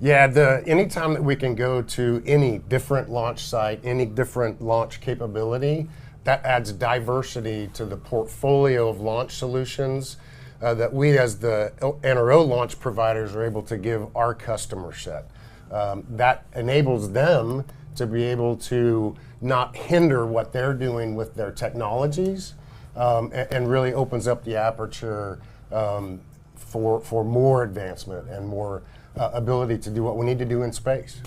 Yeah, anytime that we can go to any different launch site, any different launch capability, that adds diversity to the portfolio of launch solutions that we as the NRO launch providers are able to give our customer set. That enables them to be able to not hinder what they're doing with their technologies and really opens up the aperture for more advancement and more ability to do what we need to do in space.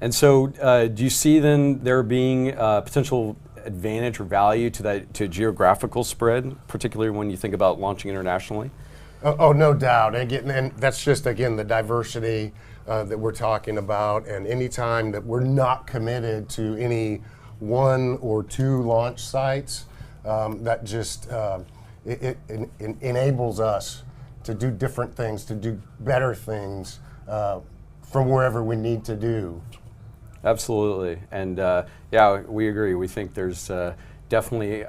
And so do you see then there being potential advantage or value to geographical spread, particularly when you think about launching internationally?
Oh, no doubt. And that's just, again, the diversity that we're talking about. And anytime that we're not committed to any one or two launch sites, that just it enables us to do different things, to do better things from wherever we need to do.
Absolutely. And yeah, we agree. We think there's definitely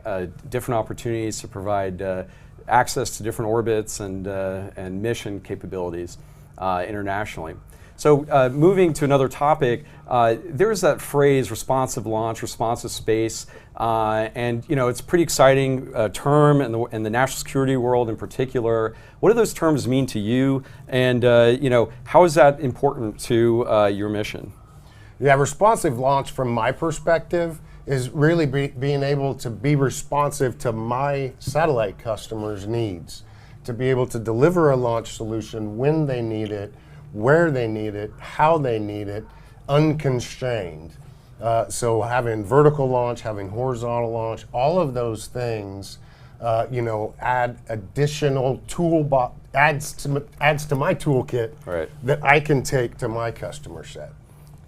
different opportunities to provide access to different orbits and mission capabilities internationally. So moving to another topic, there's that phrase responsive launch, responsive space, and it's a pretty exciting term in the national security world in particular. What do those terms mean to you, and how is that important to your mission?
Yeah, responsive launch from my perspective is really being able to be responsive to my satellite customers' needs, to be able to deliver a launch solution when they need it, where they need it, how they need it, unconstrained. So having vertical launch, having horizontal launch, all of those things, add additional toolbox, adds to my toolkit
right.
that I can take to my customer set.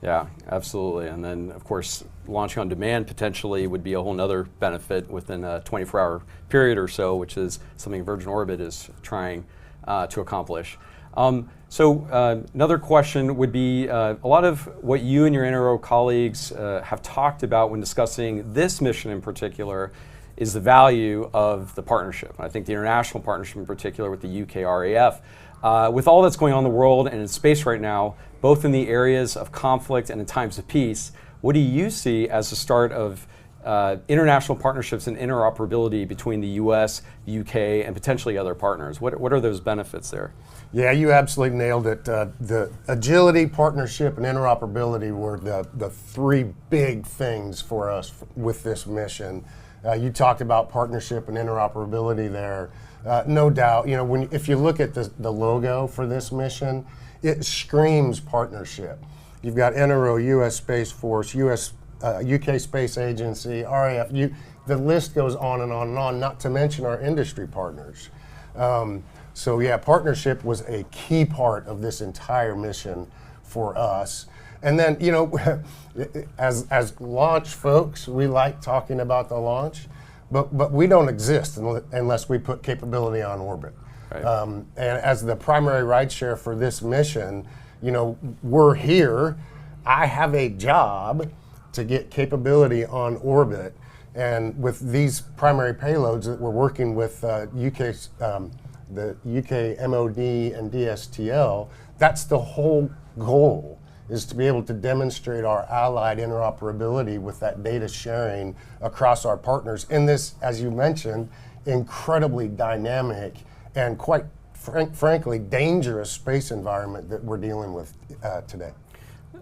Yeah, absolutely. And then, of course, launching on demand potentially would be a whole nother benefit within a 24-hour period or so, which is something Virgin Orbit is trying to accomplish. So another question would be a lot of what you and your NRO colleagues have talked about when discussing this mission in particular is the value of the partnership. I think the international partnership in particular with the UK RAF. With all that's going on in the world and in space right now, both in the areas of conflict and in times of peace, what do you see as the start of international partnerships and interoperability between the US, the UK, and potentially other partners? What are those benefits there?
Yeah, you absolutely nailed it. The agility, partnership, and interoperability were the three big things for us with this mission. You talked about partnership and interoperability there. No doubt, if you look at the logo for this mission, it screams partnership. You've got NRO, U.S. Space Force, UK Space Agency, RAF. The list goes on and on and on, not to mention our industry partners. So yeah, partnership was a key part of this entire mission for us. And then, as launch folks, we like talking about the launch, but we don't exist unless we put capability on orbit.
Right.
And as the primary rideshare for this mission, we're here. I have a job to get capability on orbit, and with these primary payloads that we're working with the UK MOD and DSTL, that's the whole goal, is to be able to demonstrate our allied interoperability with that data sharing across our partners in this, as you mentioned, incredibly dynamic and quite frankly dangerous space environment that we're dealing with today.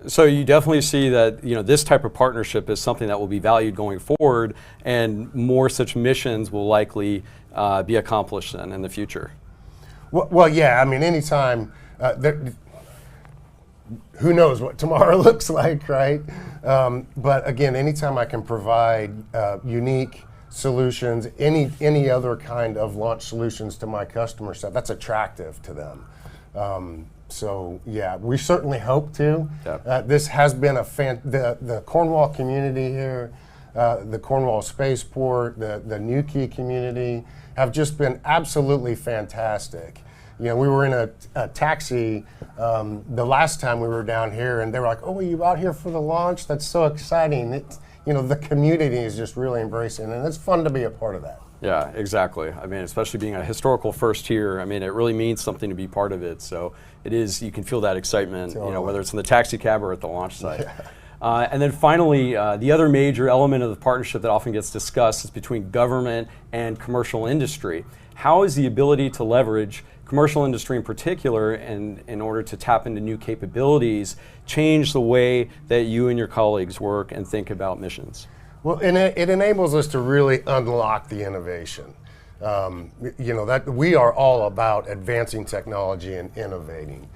So you definitely see that this type of partnership is something that will be valued going forward, and more such missions will likely be accomplished then in the future.
Well, yeah. I mean, anytime. Who knows what tomorrow looks like, right? But again, anytime I can provide unique solutions, any other kind of launch solutions to my customer set, that's attractive to them. So yeah, we certainly hope to. Yep. This has been the Cornwall community here, the Cornwall Spaceport, the Newquay community have just been absolutely fantastic. We were in a taxi the last time we were down here, and they were like, "Oh, are you out here for the launch? That's so exciting!" The community is just really embracing, and it's fun to be a part of that.
Yeah, exactly. I mean, especially being a historical first here, I mean, it really means something to be part of it. So it is. You can feel that excitement,
totally.
Whether it's in the taxi cab or at the launch site. Yeah. And then finally, the other major element of the partnership that often gets discussed is between government and commercial industry. How is the ability to leverage commercial industry in particular, and in order to tap into new capabilities, change the way that you and your colleagues work and think about missions?
Well, and it enables us to really unlock the innovation. That we are all about advancing technology and innovating.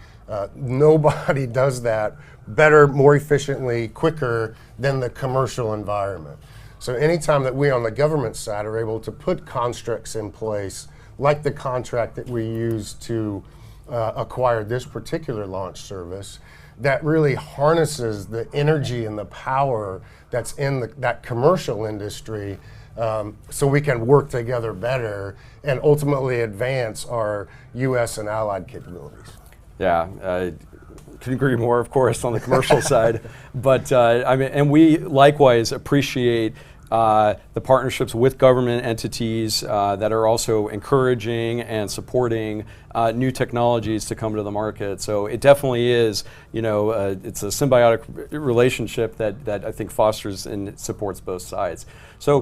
Nobody does that better, more efficiently, quicker than the commercial environment. So anytime that we on the government side are able to put constructs in place, like the contract that we used to acquire this particular launch service, that really harnesses the energy and the power that's in that commercial industry, so we can work together better and ultimately advance our U.S. and allied capabilities.
Yeah, I couldn't agree more, of course, on the commercial side. But and we likewise appreciate the partnerships with government entities that are also encouraging and supporting new technologies to come to the market. So it definitely is, it's a symbiotic relationship that I think fosters and supports both sides. So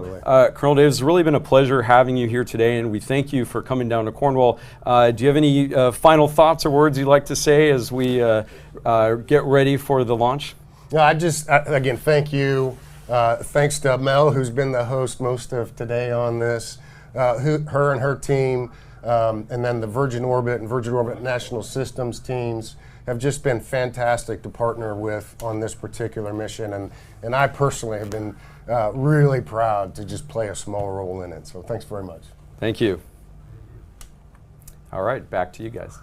Colonel Davis, it's really been a pleasure having you here today, and we thank you for coming down to Cornwall. Do you have any final thoughts or words you'd like to say as we get ready for the launch?
No, again, thank you. Thanks to Mel, who's been the host most of today on this, her and her team, and then the Virgin Orbit and Virgin Orbit National Systems teams have just been fantastic to partner with on this particular mission. And I personally have been really proud to just play a small role in it. So thanks very much.
Thank you. All right, back to you guys.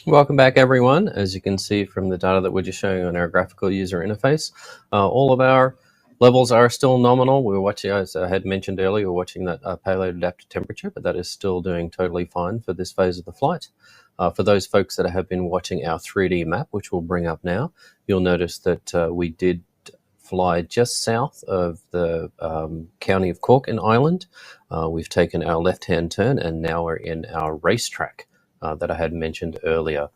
Welcome back, everyone. As you can see from the data that we're just showing on our graphical user interface, all of our levels are still nominal. We're watching, as I had mentioned earlier, we're watching that payload adapted temperature, but that is still doing totally fine for this phase of the flight. For those folks that have been watching our 3D map, which we'll bring up now, you'll notice that we did fly just south of the county of Cork in Ireland. We've taken our left-hand turn, and now we're in our racetrack that I had mentioned earlier.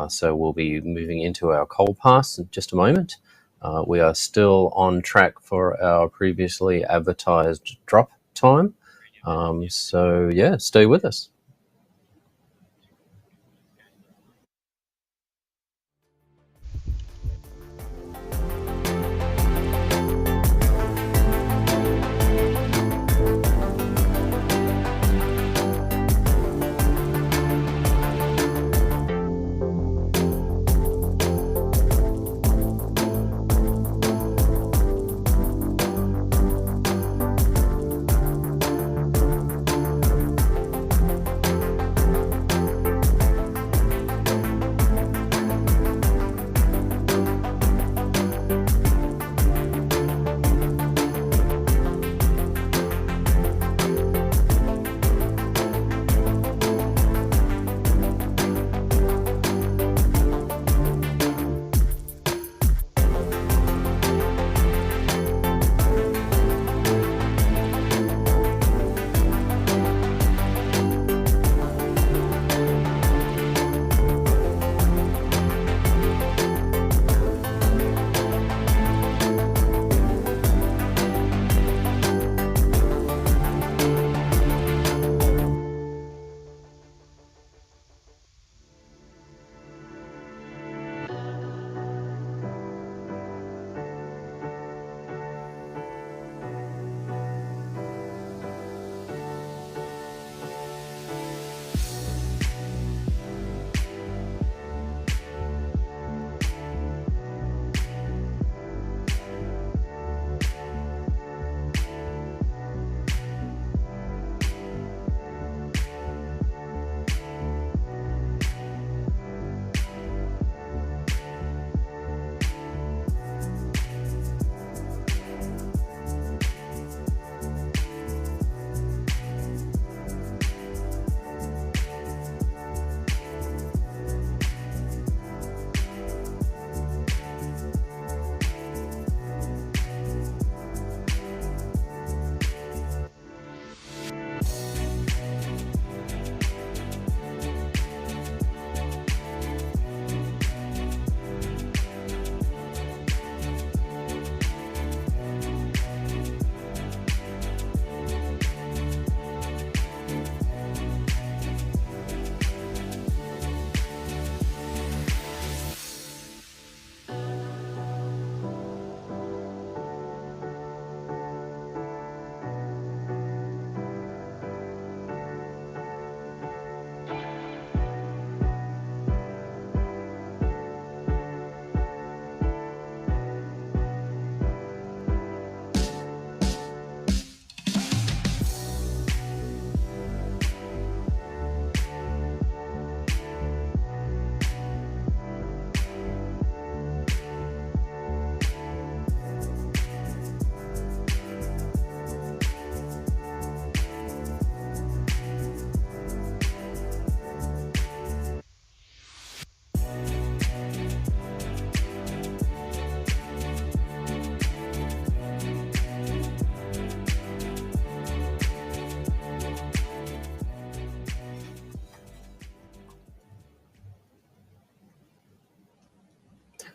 So we'll be moving into our coal pass in just a moment. We are still on track for our previously advertised drop time. So yeah, stay with us.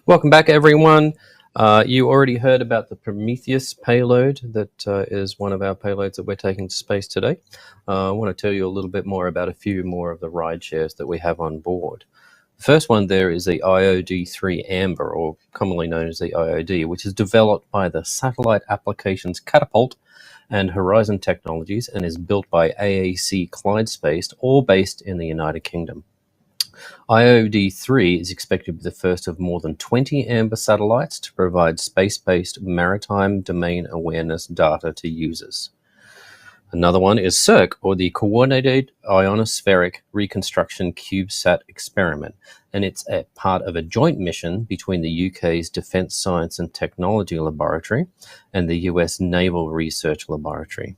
Welcome back, everyone. You already heard about the Prometheus payload that is one of our payloads that we're taking to space today. I want to tell you a little bit more about a few more of the ride shares that we have on board. The first one there is the IOD-3 Amber, or commonly known as the IOD, which is developed by the Satellite Applications Catapult and Horizon Technologies and is built by AAC Clyde Space, all based in the United Kingdom. IOD-3 is expected to be the first of more than 20 Amber satellites to provide space-based maritime domain awareness data to users. Another one is CIRC, or the Coordinated Ionospheric Reconstruction CubeSat Experiment, and it's a part of a joint mission between the UK's Defence Science and Technology Laboratory and the US Naval Research Laboratory.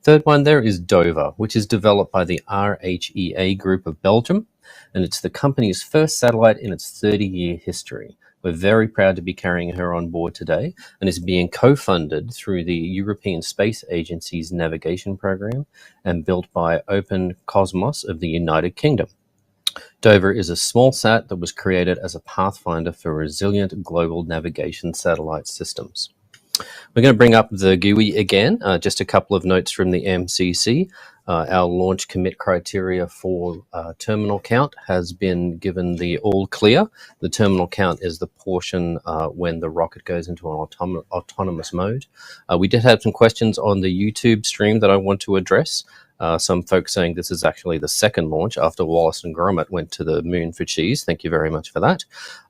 Third one there is Dover, which is developed by the RHEA Group of Belgium, and it's the company's first satellite in its 30-year history. We're very proud to be carrying her on board today, and is being co-funded through the European Space Agency's navigation program and built by Open Cosmos of the United Kingdom. Dover is a small sat that was created as a pathfinder for resilient global navigation satellite systems. We're going to bring up the GUI again. Just a couple of notes from the MCC. Our launch commit criteria for terminal count has been given the all clear. The terminal count is the portion when the rocket goes into an autonomous mode. We did have some questions on the YouTube stream that I want to address. Some folks saying this is actually the second launch after Wallace and Gromit went to the moon for cheese. Thank you very much for that.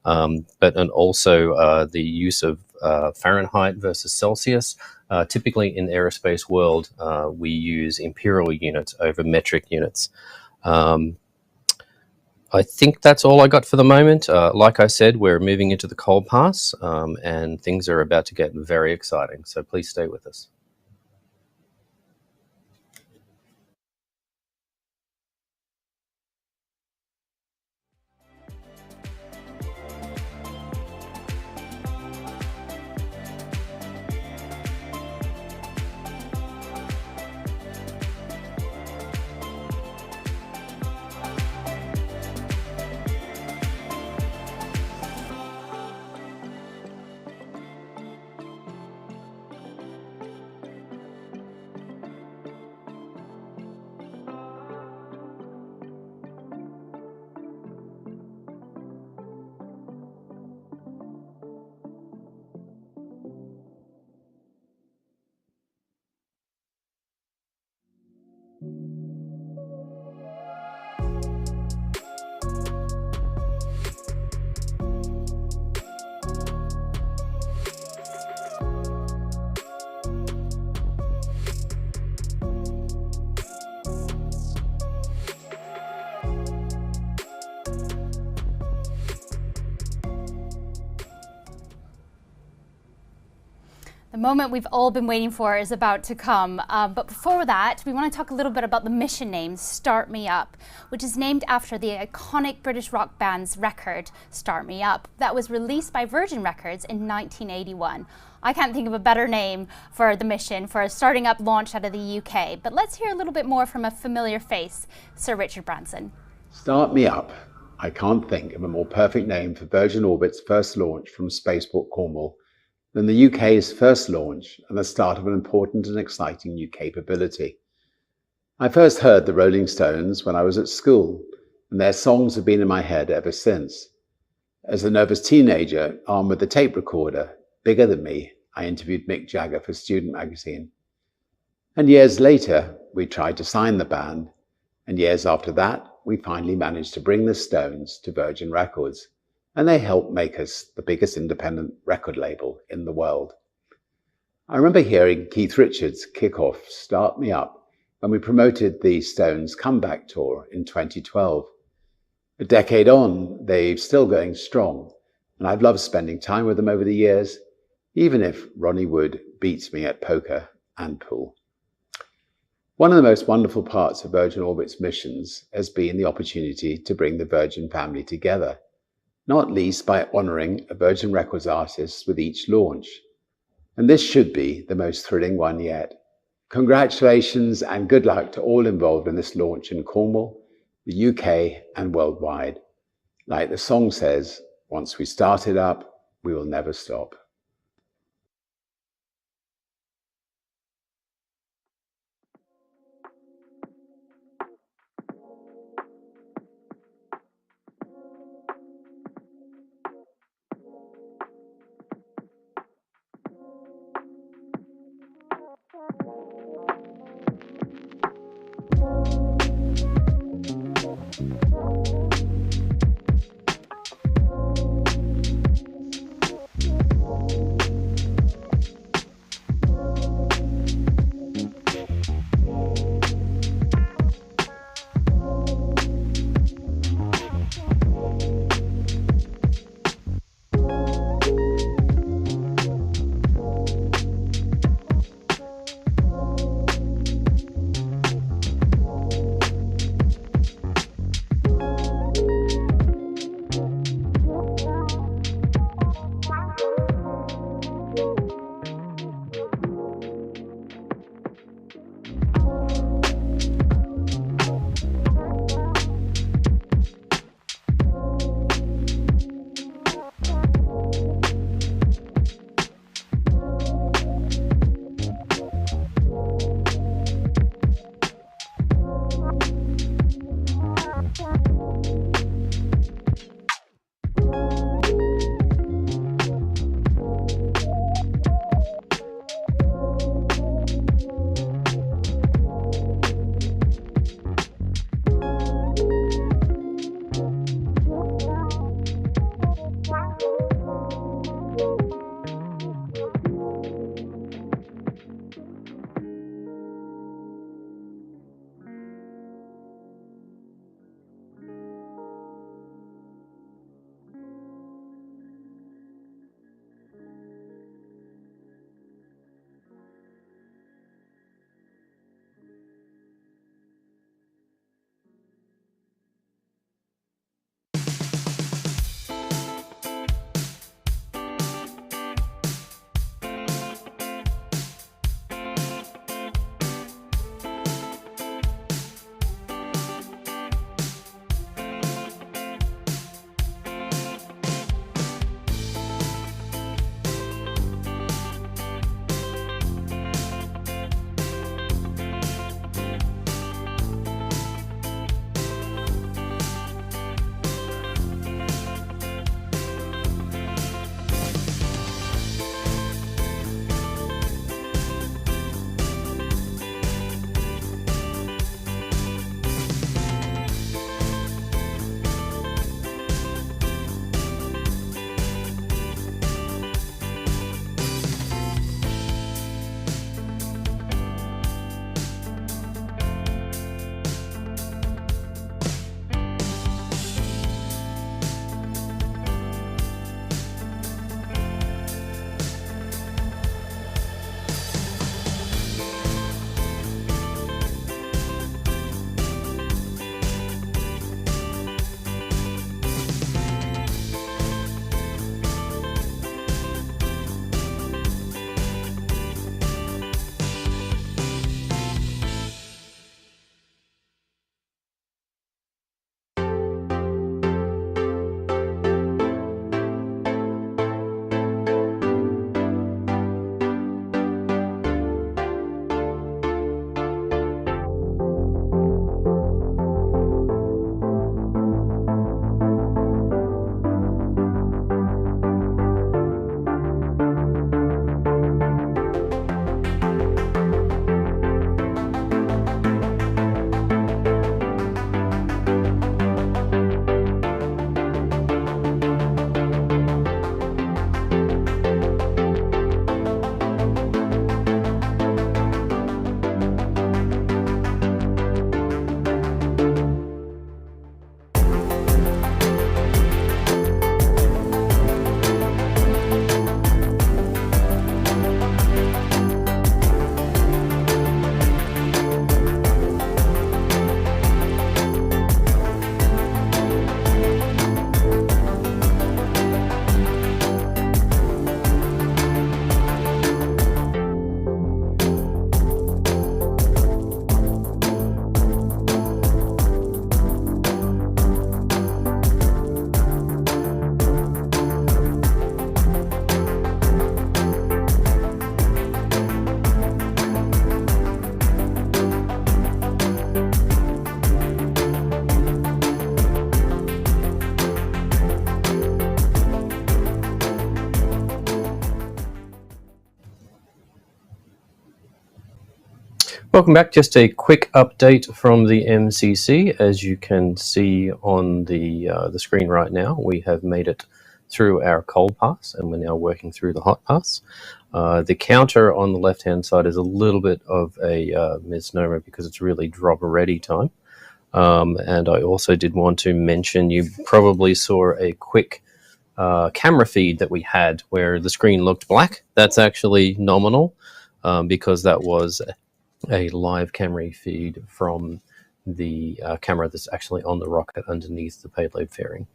And also the use of Fahrenheit versus Celsius. Typically in aerospace world, we use imperial units over metric units. I think that's all I got for the moment. Like I said, we're moving into the cold pass, and things are about to get very exciting. So please stay with us.
The moment we've all been waiting for is about to come. But before that, we want to talk a little bit about the mission name, Start Me Up, which is named after the iconic British rock band's record, Start Me Up, that was released by Virgin Records in 1981. I can't think of a better name for the mission, for a starting up launch out of the UK. But let's hear a little bit more from a familiar face, Sir Richard Branson.
Start Me Up. I can't think of a more perfect name for Virgin Orbit's first launch from Spaceport Cornwall than the UK's first launch and the start of an important and exciting new capability. I first heard the Rolling Stones when I was at school, and their songs have been in my head ever since. As a nervous teenager, armed with a tape recorder, bigger than me, I interviewed Mick Jagger for Student magazine. And years later, we tried to sign the band, and years after that, we finally managed to bring the Stones to Virgin Records, and they helped make us the biggest independent record label in the world. I remember hearing Keith Richards kick off Start Me Up when we promoted the Stones comeback tour in 2012. A decade on, they're still going strong, and I've loved spending time with them over the years, even if Ronnie Wood beats me at poker and pool. One of the most wonderful parts of Virgin Orbit's missions has been the opportunity to bring the Virgin family together, not least by honouring a Virgin Records artist with each launch. And this should be the most thrilling one yet. Congratulations and good luck to all involved in this launch in Cornwall, the UK and worldwide. Like the song says, once we start it up, we will never stop.
Welcome back. Just a quick update from the MCC. As you can see on the screen right now, we have made it through our cold pass, and we're now working through the hot pass. The counter on the left-hand side is a little bit of a misnomer because it's really drop ready time. And I also did want to mention, you probably saw a quick camera feed that we had where the screen looked black. That's actually nominal because that was a live camera feed from the camera that's actually on the rocket underneath the payload fairing.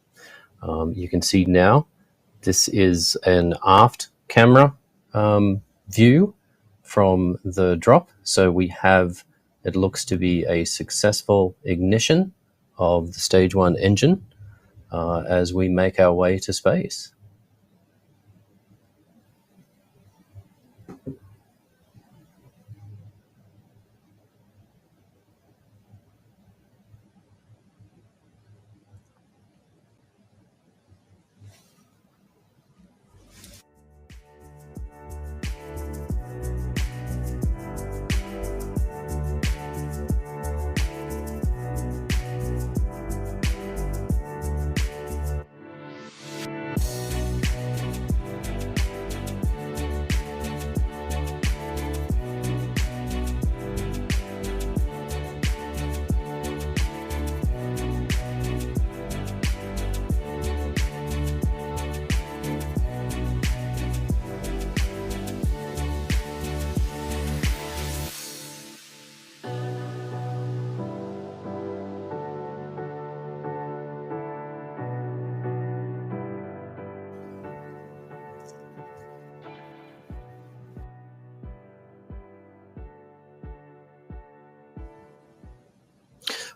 You can see now this is an aft camera view from the drop. So we have, it looks to be a successful ignition of the stage 1 engine as we make our way to space.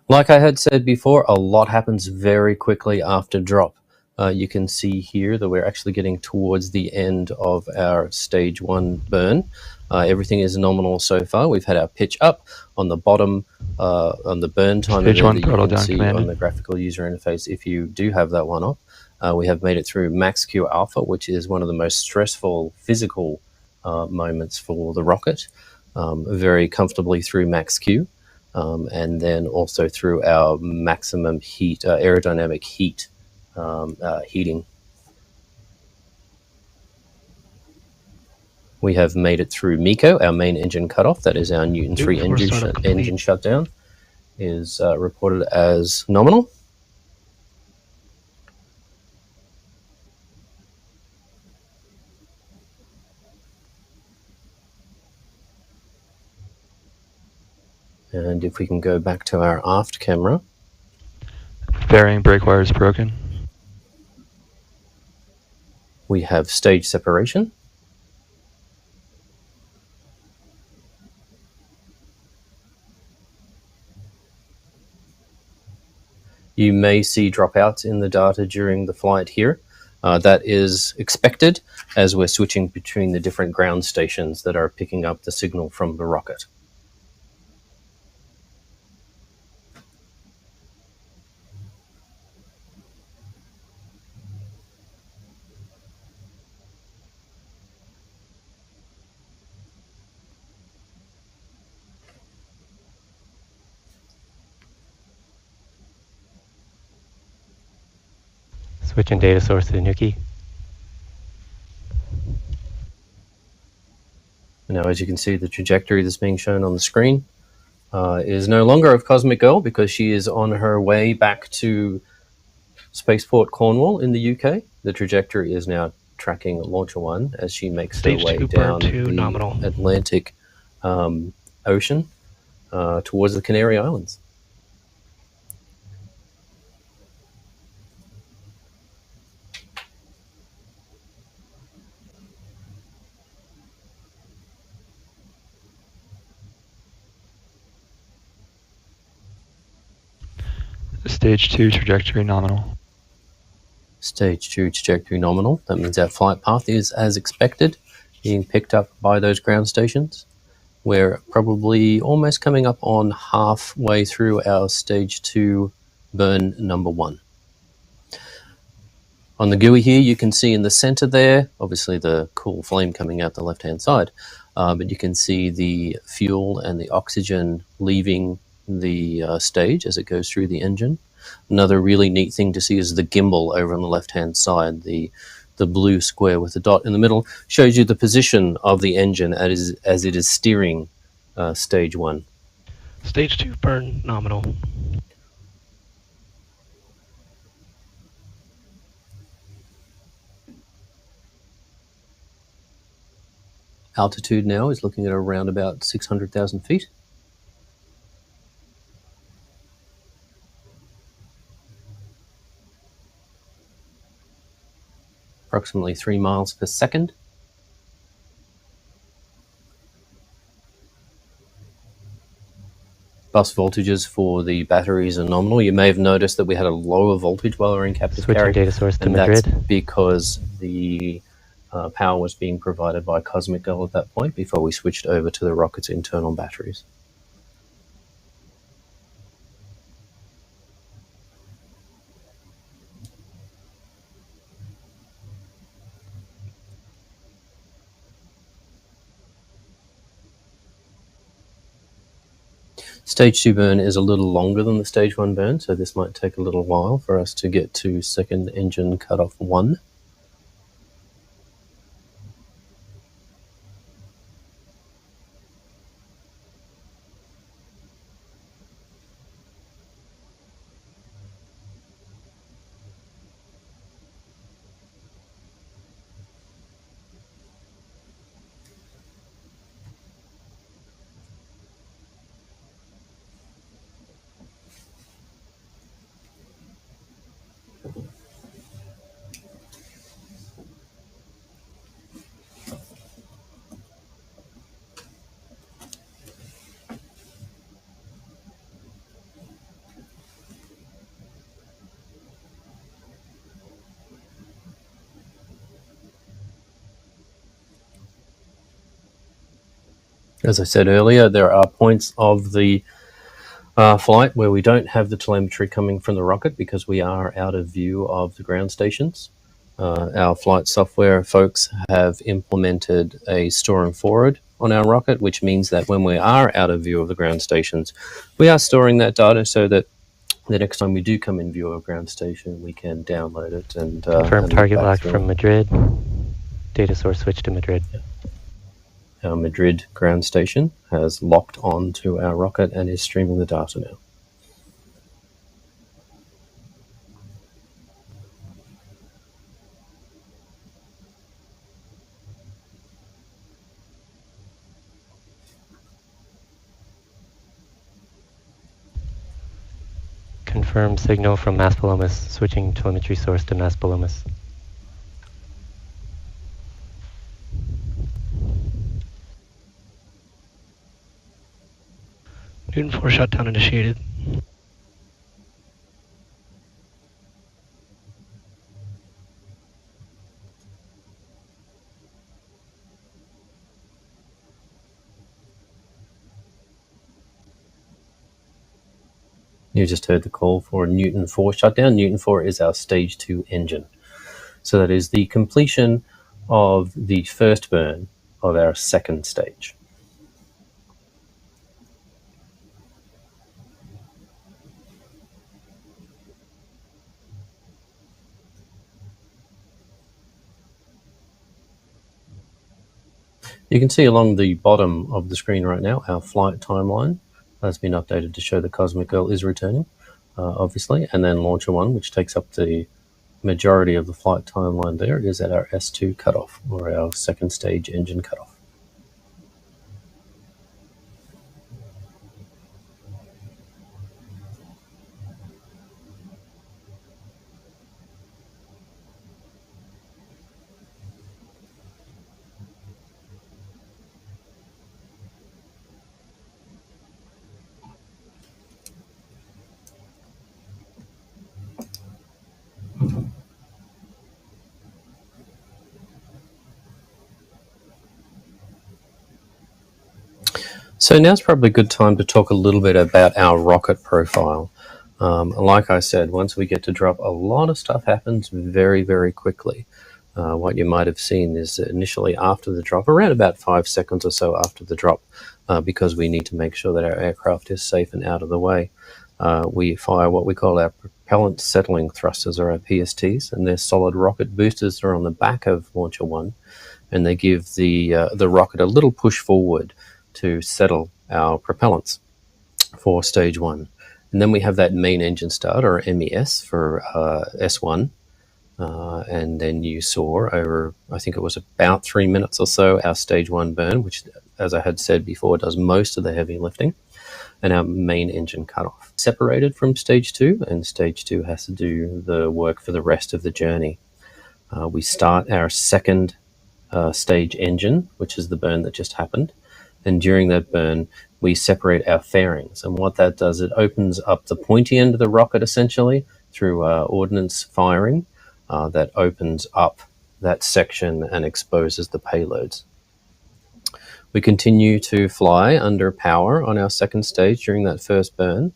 Like I had said before, a lot happens very quickly after drop. You can see here that we're actually getting towards the end of our stage 1 burn. Everything is nominal so far. We've had our pitch up on the bottom, on the burn time
Stage 1
that you
throttle
can
down,
see
Commander.
on the graphical user interface if you do have that one up. We have made it through max Q alpha, which is one of the most stressful physical moments for the rocket, very comfortably through max Q. And then also through our maximum heat, aerodynamic heat heating. We have made it through MECO, our main engine cutoff. That is our Newton 3 engine shutdown, is reported as nominal. And if we can go back to our aft camera.
Fairing brake wire is broken.
We have stage separation. You may see dropouts in the data during the flight here. That is expected as we're switching between the different ground stations that are picking up the signal from the rocket.
Switching data source to Newquay.
Now, as you can see, the trajectory that's being shown on the screen is no longer of Cosmic Girl because she is on her way back to Spaceport Cornwall in the UK. The trajectory is now tracking Launcher 1 as she makes her way down the Atlantic Ocean towards the Canary Islands.
Stage 2 trajectory nominal.
Stage 2 trajectory nominal. That means our flight path is as expected, being picked up by those ground stations. We're probably almost coming up on halfway through our stage 2 burn number 1. On the GUI here, you can see in the center there, obviously the cool flame coming out the left-hand side. but you can see the fuel and the oxygen leaving the stage as it goes through the engine. Another really neat thing to see is the gimbal over on the left-hand side. The blue square with the dot in the middle shows you the position of the engine as it is steering stage 1.
Stage 2 burn nominal.
Altitude now is looking at around about 600,000 feet. Approximately 3 miles per second. Bus voltages for the batteries are nominal. You may have noticed that we had a lower voltage while we were in captive carry.
Switching data source to
and
Madrid.
That's because the power was being provided by Cosmic Girl at that point before we switched over to the rocket's internal batteries. Stage 2 burn is a little longer than the Stage 1 burn, so this might take a little while for us to get to second engine cutoff 1. As I said earlier, there are points of the flight where we don't have the telemetry coming from the rocket because we are out of view of the ground stations. Our flight software folks have implemented a store and forward on our rocket, which means that when we are out of view of the ground stations, we are storing that data so that the next time we do come in view of a ground station, we can download it and
confirm
and
target
back
lock
through.
from Madrid. Data source switch to Madrid.
Our Madrid ground station has locked on to our rocket and is streaming the data now.
Confirm signal from Maspalomas, switching telemetry source to Maspalomas.
Newton 4 shutdown initiated.
You just heard the call for Newton 4 shutdown. Newton 4 is our stage 2 engine. So that is the completion of the first burn of our second stage. You can see along the bottom of the screen right now, our flight timeline has been updated to show the Cosmic Girl is returning, obviously, and then Launcher 1, which takes up the majority of the flight timeline there, is at our S2 cutoff, or our second stage engine cutoff. So now's probably a good time to talk a little bit about our rocket profile. Like I said, once we get to drop, a lot of stuff happens very, very quickly. what you might have seen is initially after the drop, around about 5 seconds or so after the drop, because we need to make sure that our aircraft is safe and out of the way, we fire what we call our propellant settling thrusters, or our PSTs, and they're solid rocket boosters that are on the back of Launcher 1, and they give the rocket a little push forward to settle our propellants for stage 1. And then we have that main engine start, or MES, for S1. And then you saw over, I think it was about 3 minutes or so, our stage 1 burn, which, as I had said before, does most of the heavy lifting, and our main engine cutoff. Separated from stage 2, and stage 2 has to do the work for the rest of the journey. We start our second stage engine, which is the burn that just happened, and during that burn, we separate our fairings. And what that does, it opens up the pointy end of the rocket, essentially, through ordnance firing. That opens up that section and exposes the payloads. We continue to fly under power on our second stage during that first burn,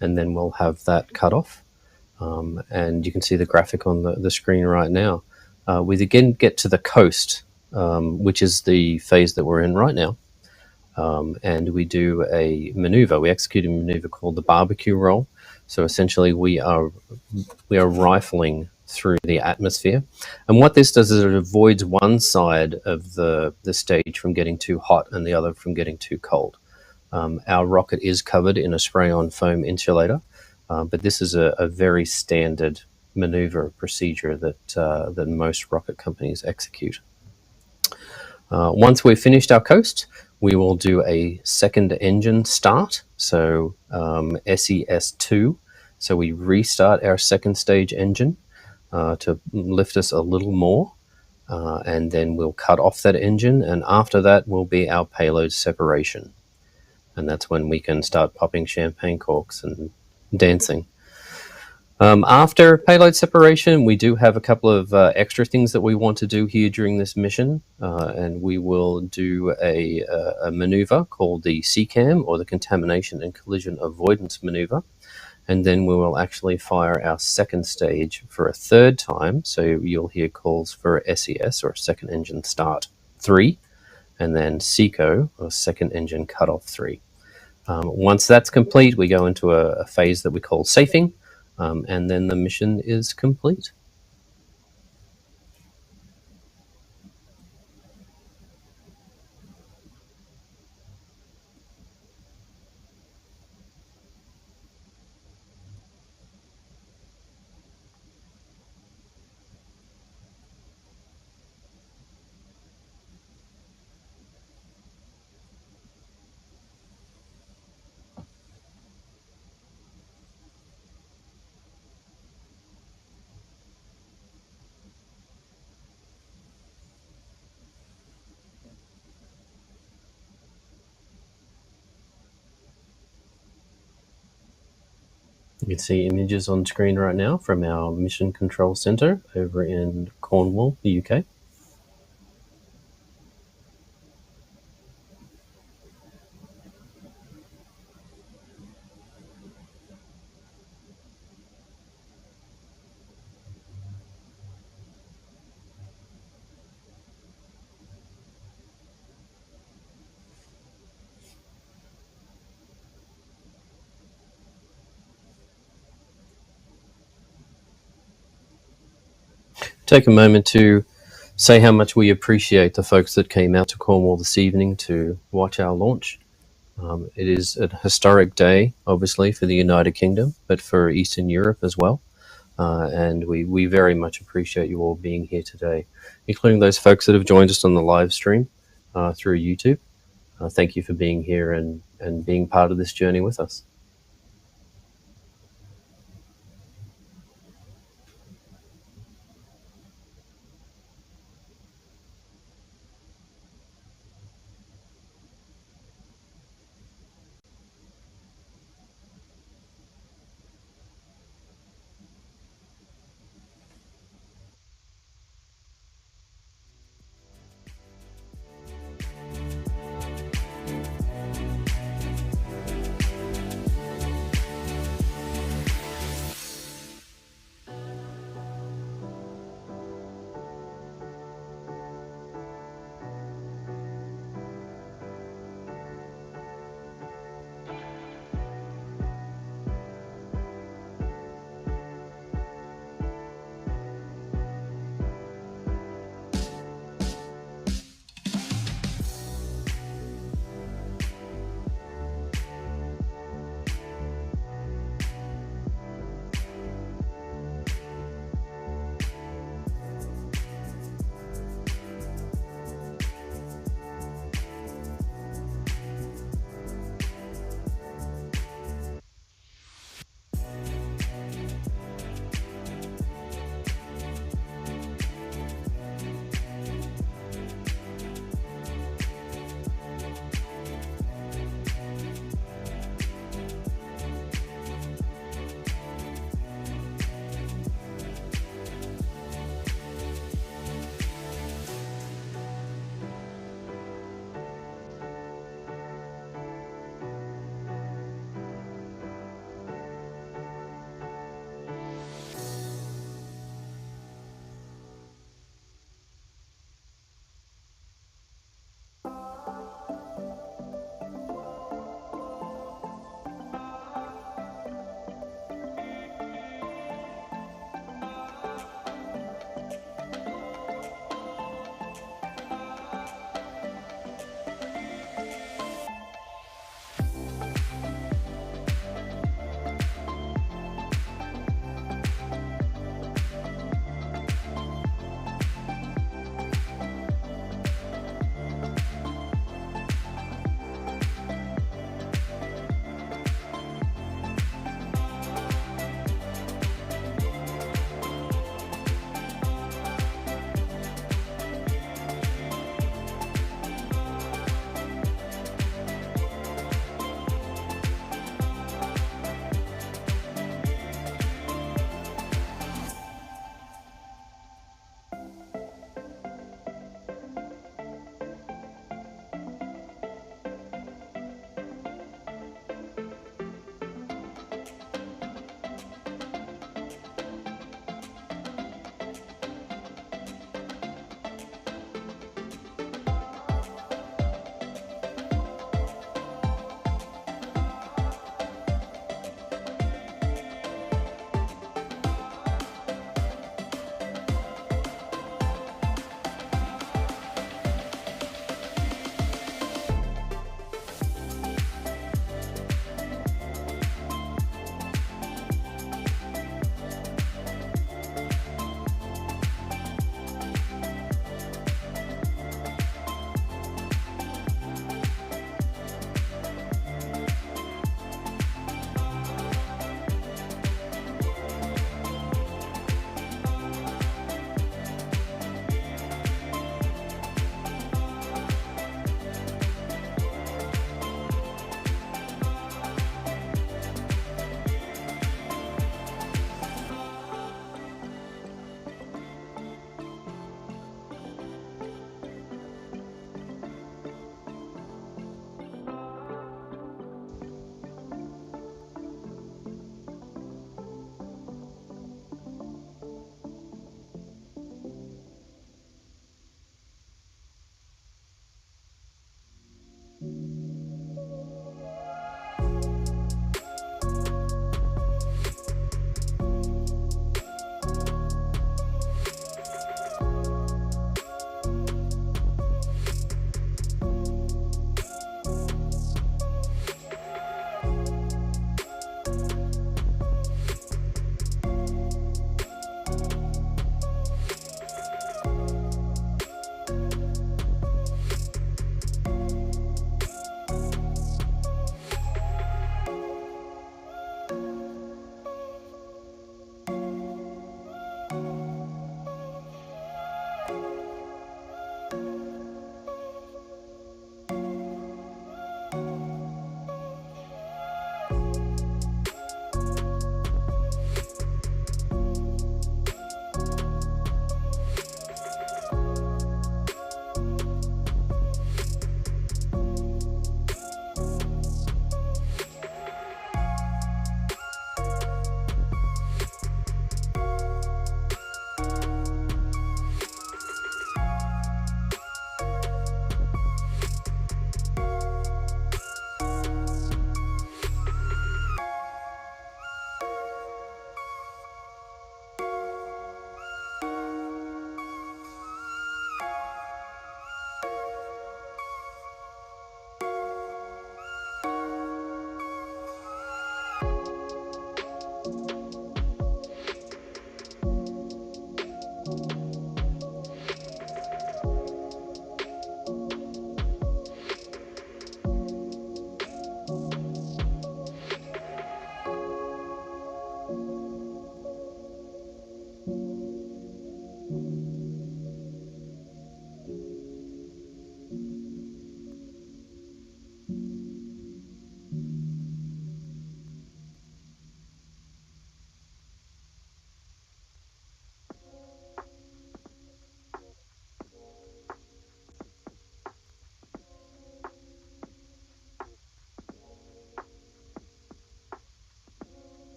and then we'll have that cut off. And you can see the graphic on the screen right now. We again get to the coast, which is the phase that we're in right now. And we do a maneuver. We execute a maneuver called the barbecue roll. So essentially we are rifling through the atmosphere. And what this does is it avoids one side of the stage from getting too hot and the other from getting too cold. Our rocket is covered in a spray-on foam insulator, but this is a very standard maneuver procedure that most rocket companies execute. Once we've finished our coast, we will do a second engine start, so SES2. So we restart our second stage engine to lift us a little more, and then we'll cut off that engine, and after that will be our payload separation. And that's when we can start popping champagne corks and dancing. After payload separation, we do have a couple of extra things that we want to do here during this mission, and we will do a maneuver called the CCAM, or the Contamination and Collision Avoidance Maneuver, and then we will actually fire our second stage for a third time, so you'll hear calls for SES, or Second Engine Start 3, and then SECO, or Second Engine Cutoff 3. Once that's complete, we go into a phase that we call safing, and then the mission is complete. You can see images on screen right now from our Mission Control Center over in Cornwall, the UK. Take a moment to say how much we appreciate the folks that came out to Cornwall this evening to watch our launch. It is a historic day, obviously, for the United Kingdom, but for Eastern Europe as well. And we very much appreciate you all being here today, including those folks that have joined us on the live stream through YouTube. Thank you for being here and being part of this journey with us.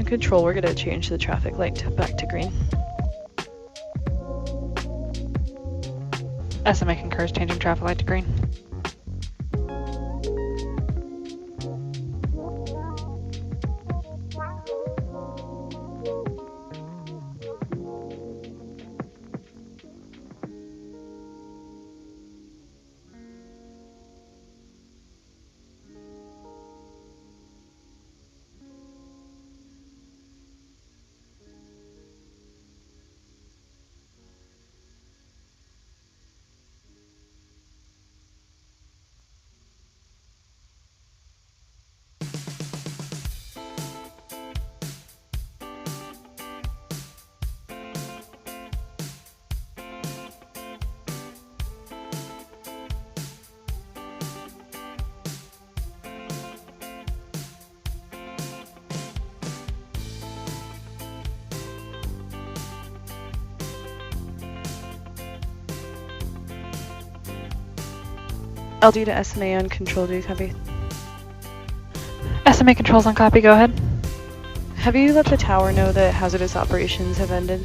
Control, we're gonna change the traffic light back to green. SMA concurs changing traffic light to green. LD to SMA on control, do you copy? SMA controls on copy, go ahead. Have you let the tower know that hazardous operations have ended?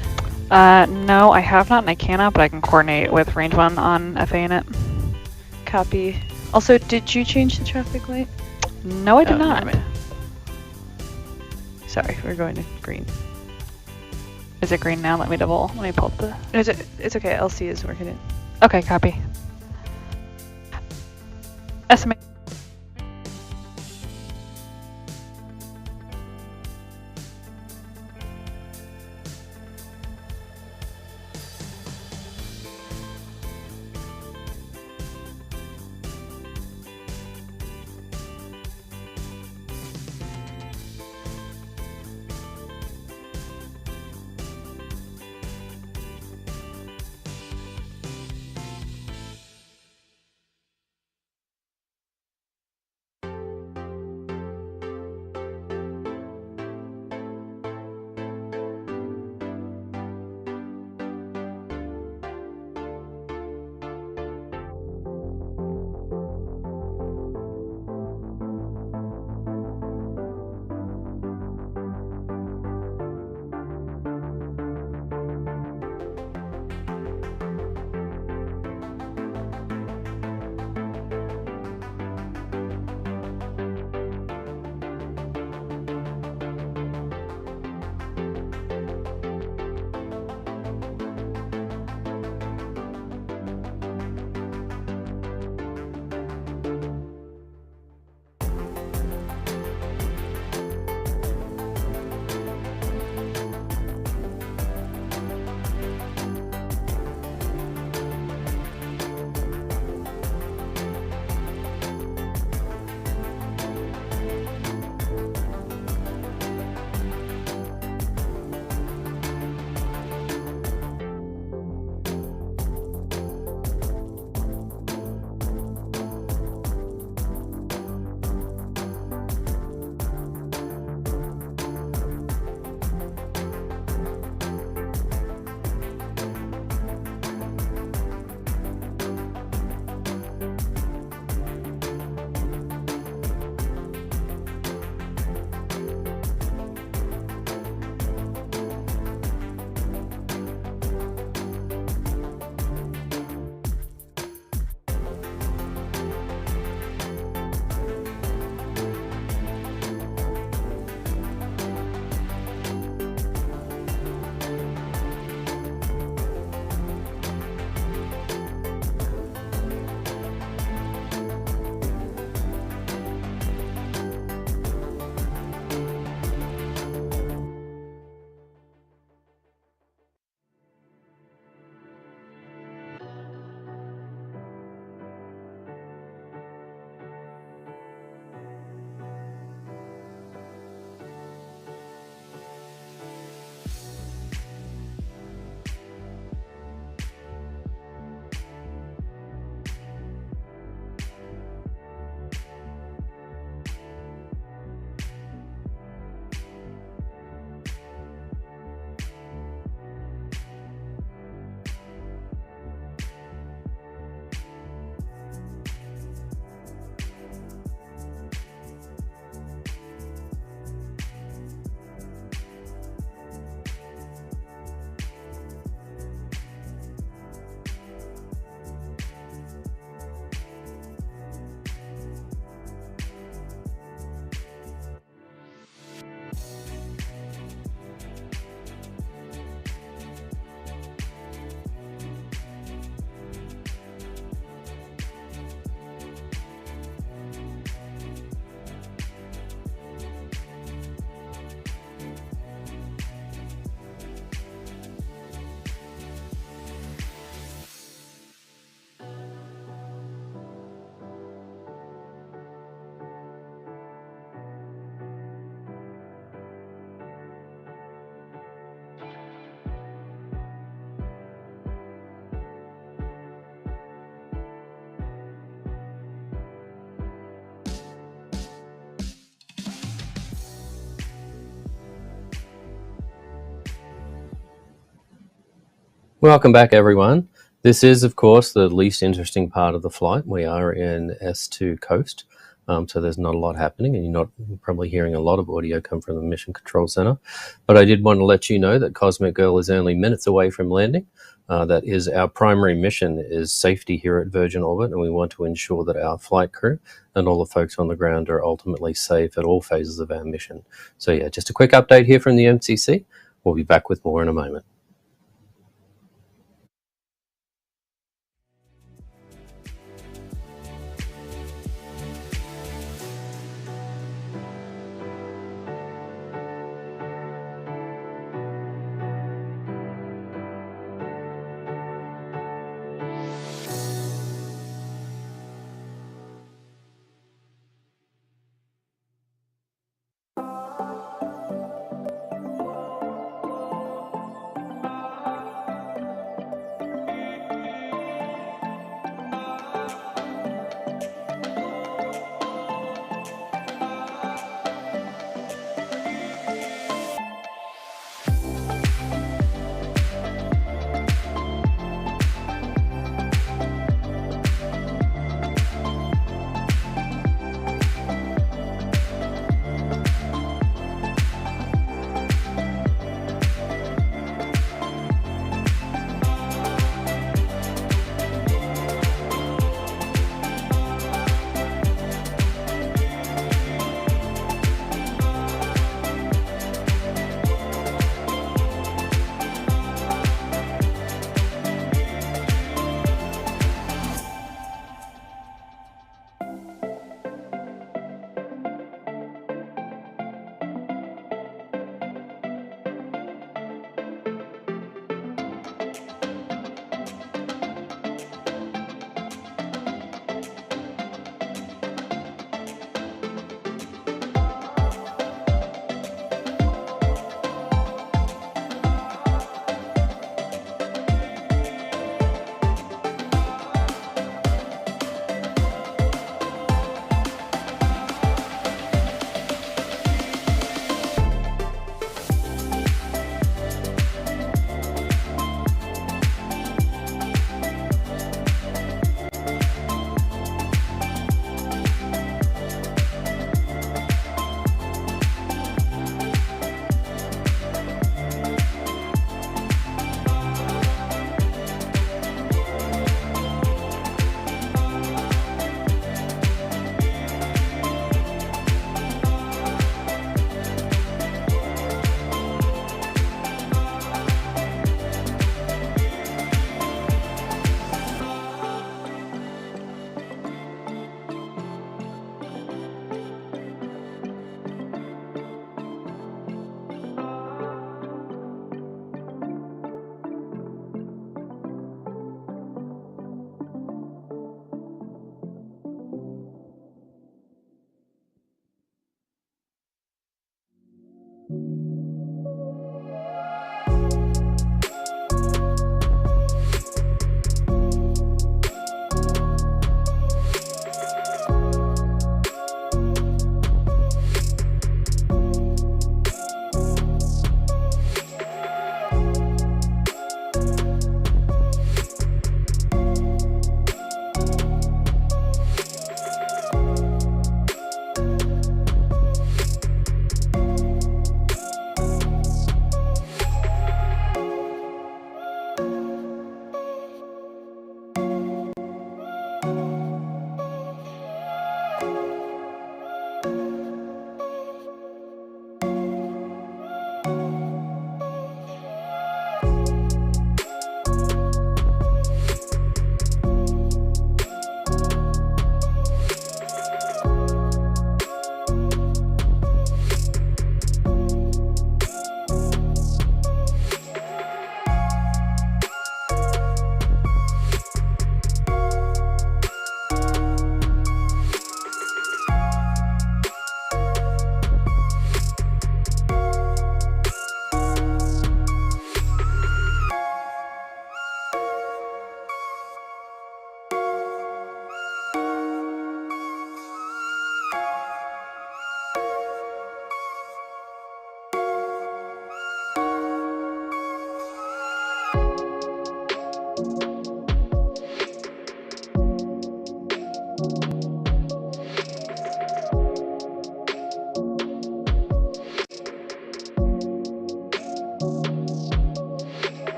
No, I have not and I cannot, but I can coordinate with range 1 on FA unit. Copy. Also, did you change the traffic light? No, I did not. Sorry, we're going to green. Is it green now? Let me pull up the... It's okay, LC is working it. Okay, copy. SMA
Welcome back, everyone. This is, of course, the least interesting part of the flight. We are in S2 coast, so there's not a lot happening, and you're not probably hearing a lot of audio come from the Mission Control Center. But I did want to let you know that Cosmic Girl is only minutes away from landing. That is our primary mission, is safety here at Virgin Orbit, and we want to ensure that our flight crew and all the folks on the ground are ultimately safe at all phases of our mission. So yeah, just a quick update here from the MCC. We'll be back with more in a moment.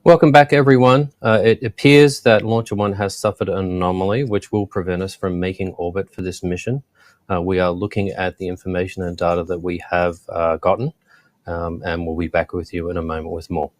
Welcome back, everyone. It appears that Launcher 1 has suffered an anomaly which will prevent us from making orbit for this mission. We are looking at the information and data that we have gotten, and we'll be back with you in a moment with more.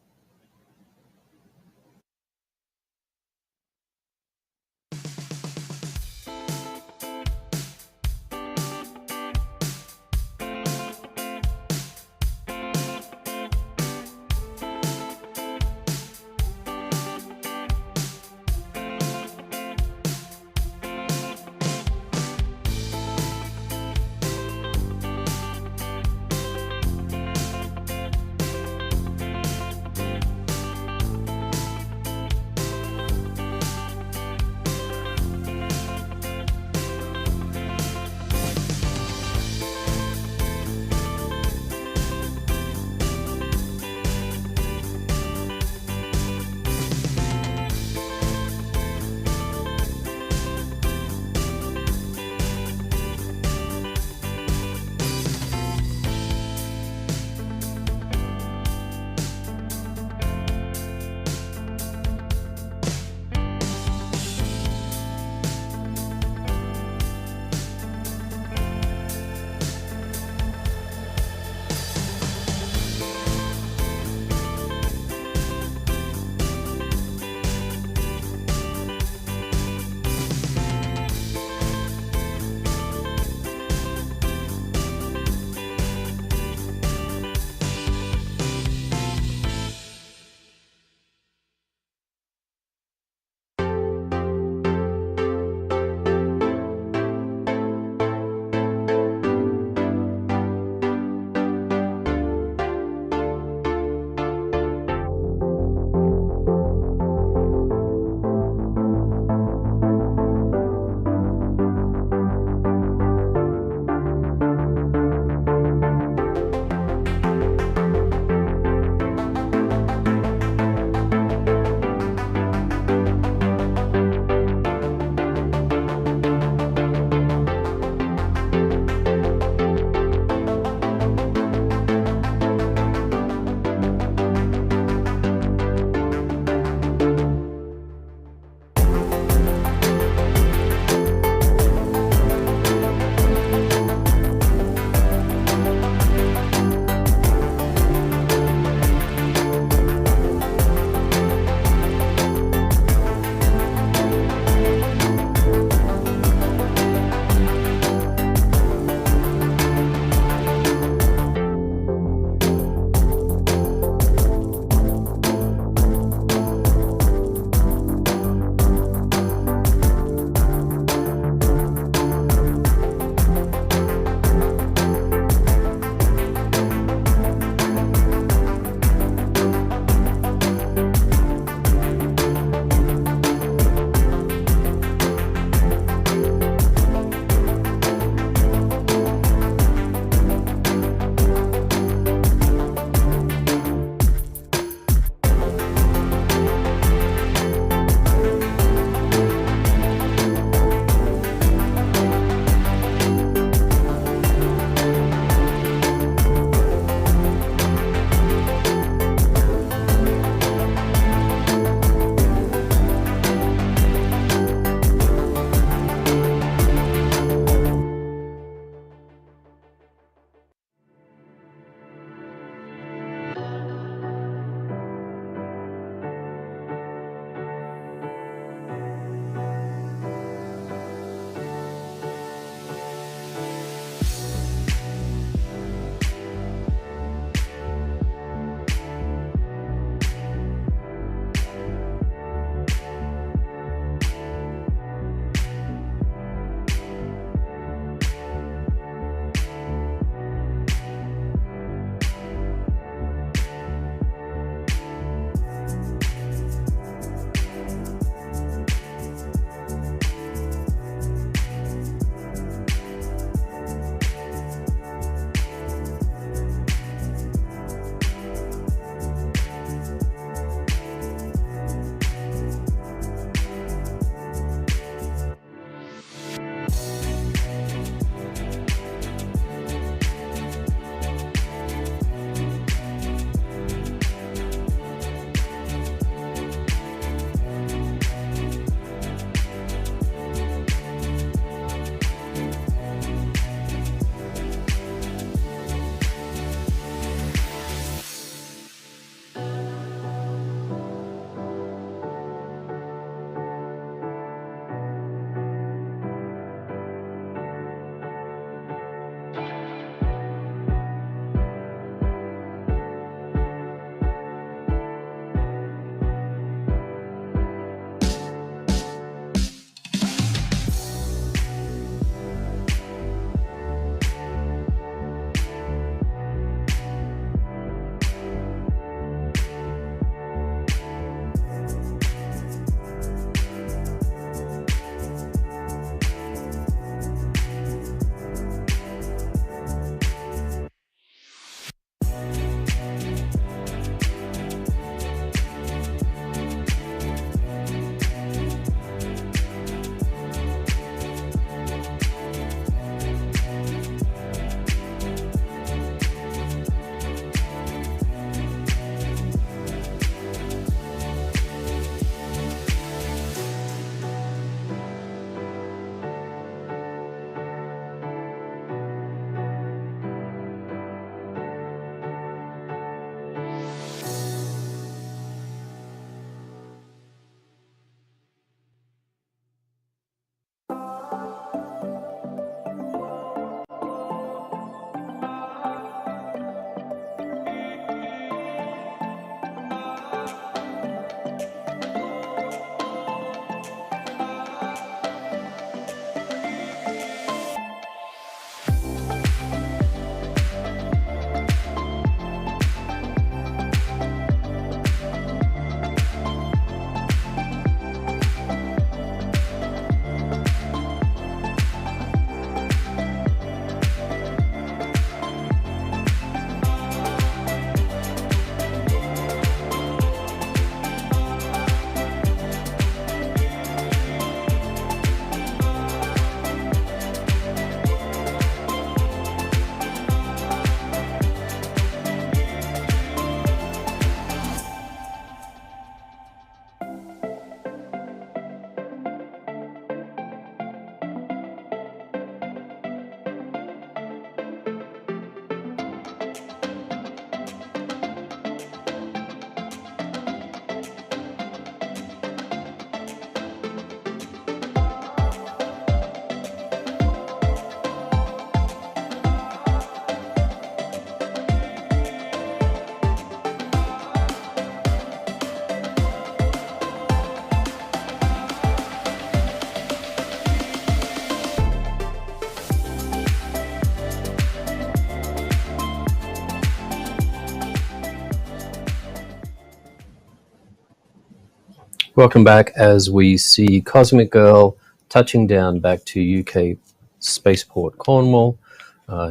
Welcome back as we see Cosmic Girl touching down back to UK Spaceport Cornwall.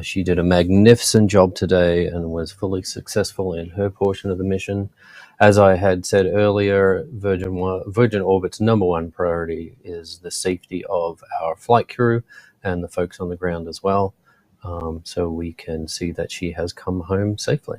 She did a magnificent job today and was fully successful in her portion of the mission. As I had said earlier, Virgin Orbit's #1 priority is the safety of our flight crew and the folks on the ground as well. So we can see that she has come home safely.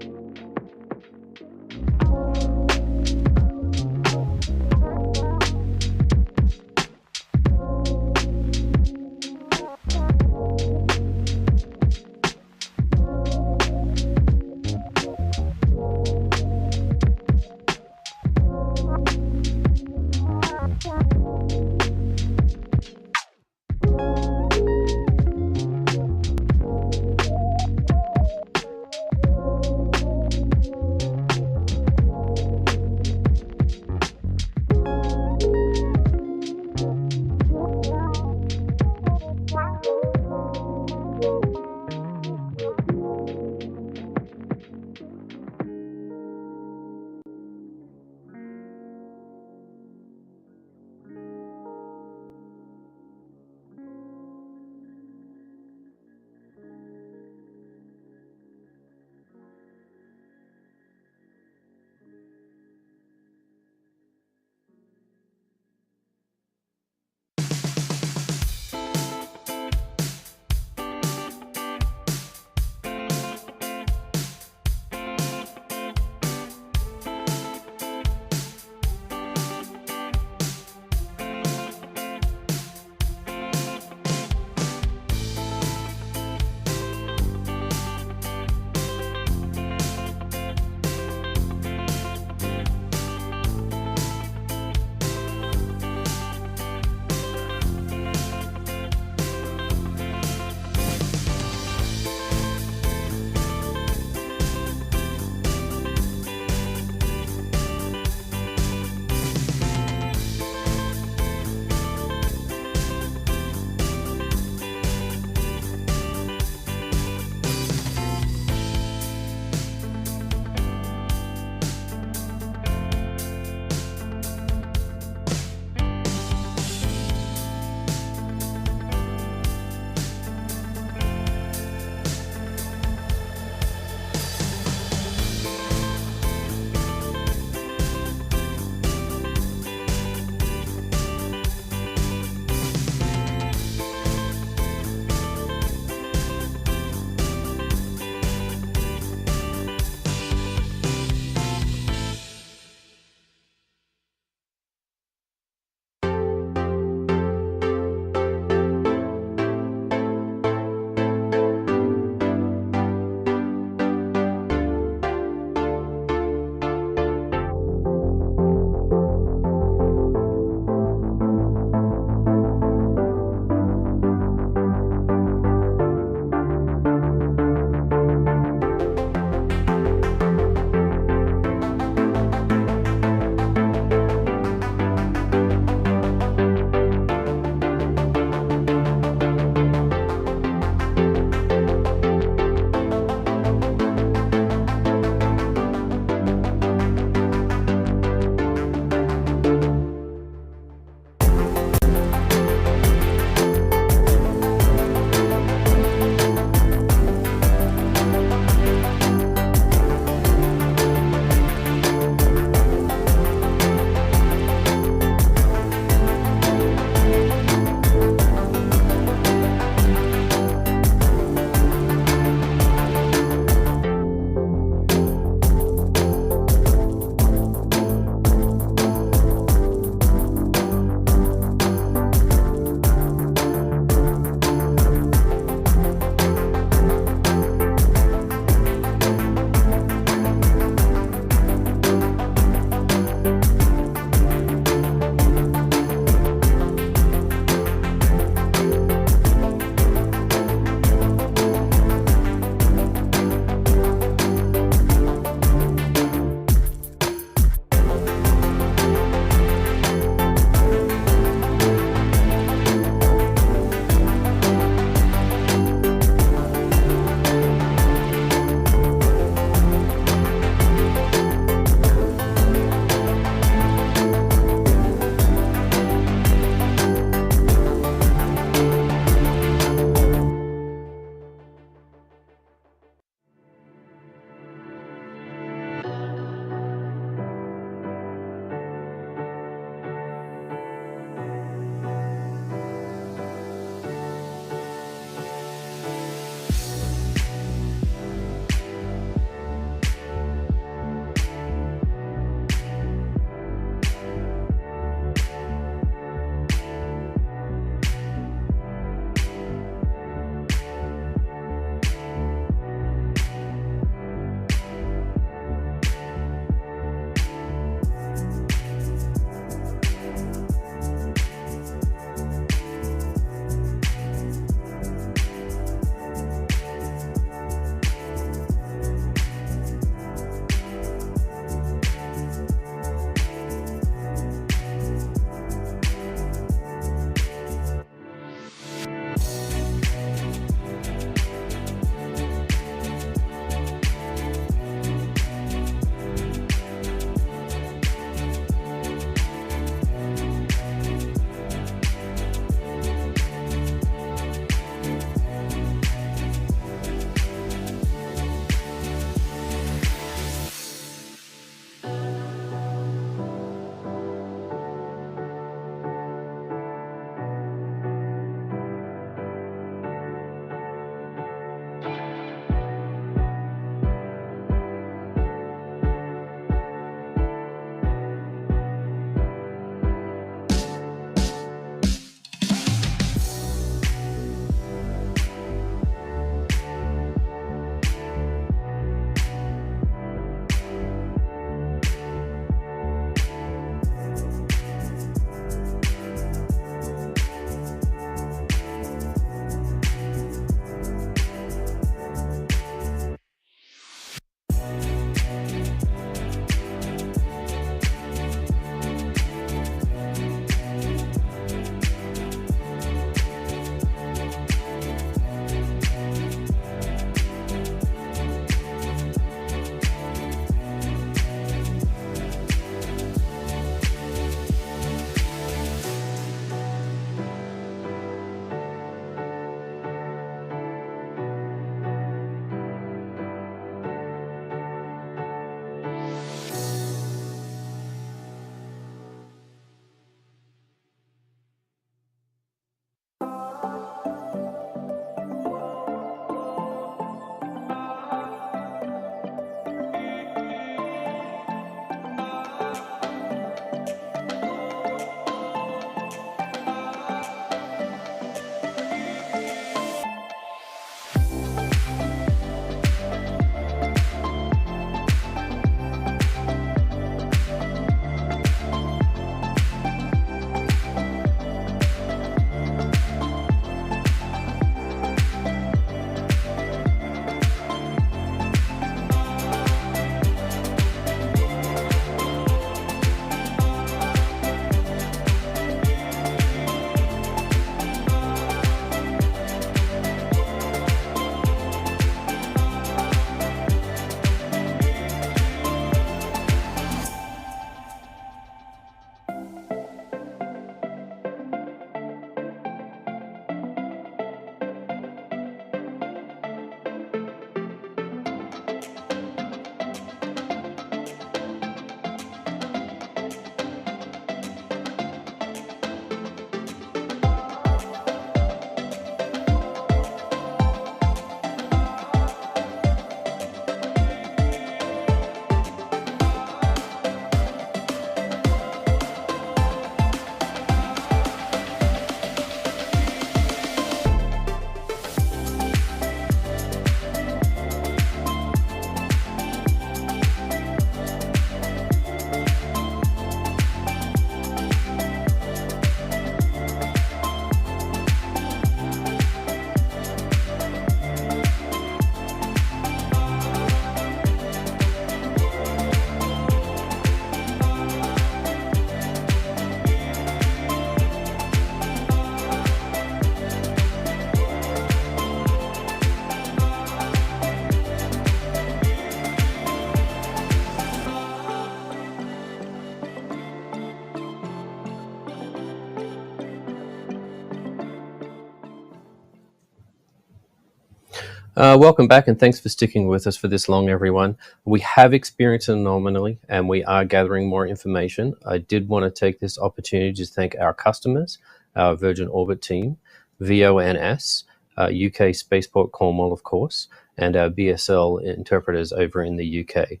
Welcome back, and thanks for sticking with us for this long, everyone. We have experienced an anomaly, and we are gathering more information. I did want to take this opportunity to thank our customers, our Virgin Orbit team, VONS, UK Spaceport Cornwall, of course, and our BSL interpreters over in the UK.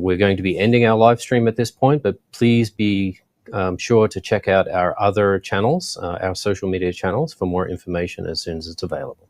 We're going to be ending our live stream at this point, but please be sure to check out our other channels, our social media channels, for more information as soon as it's available.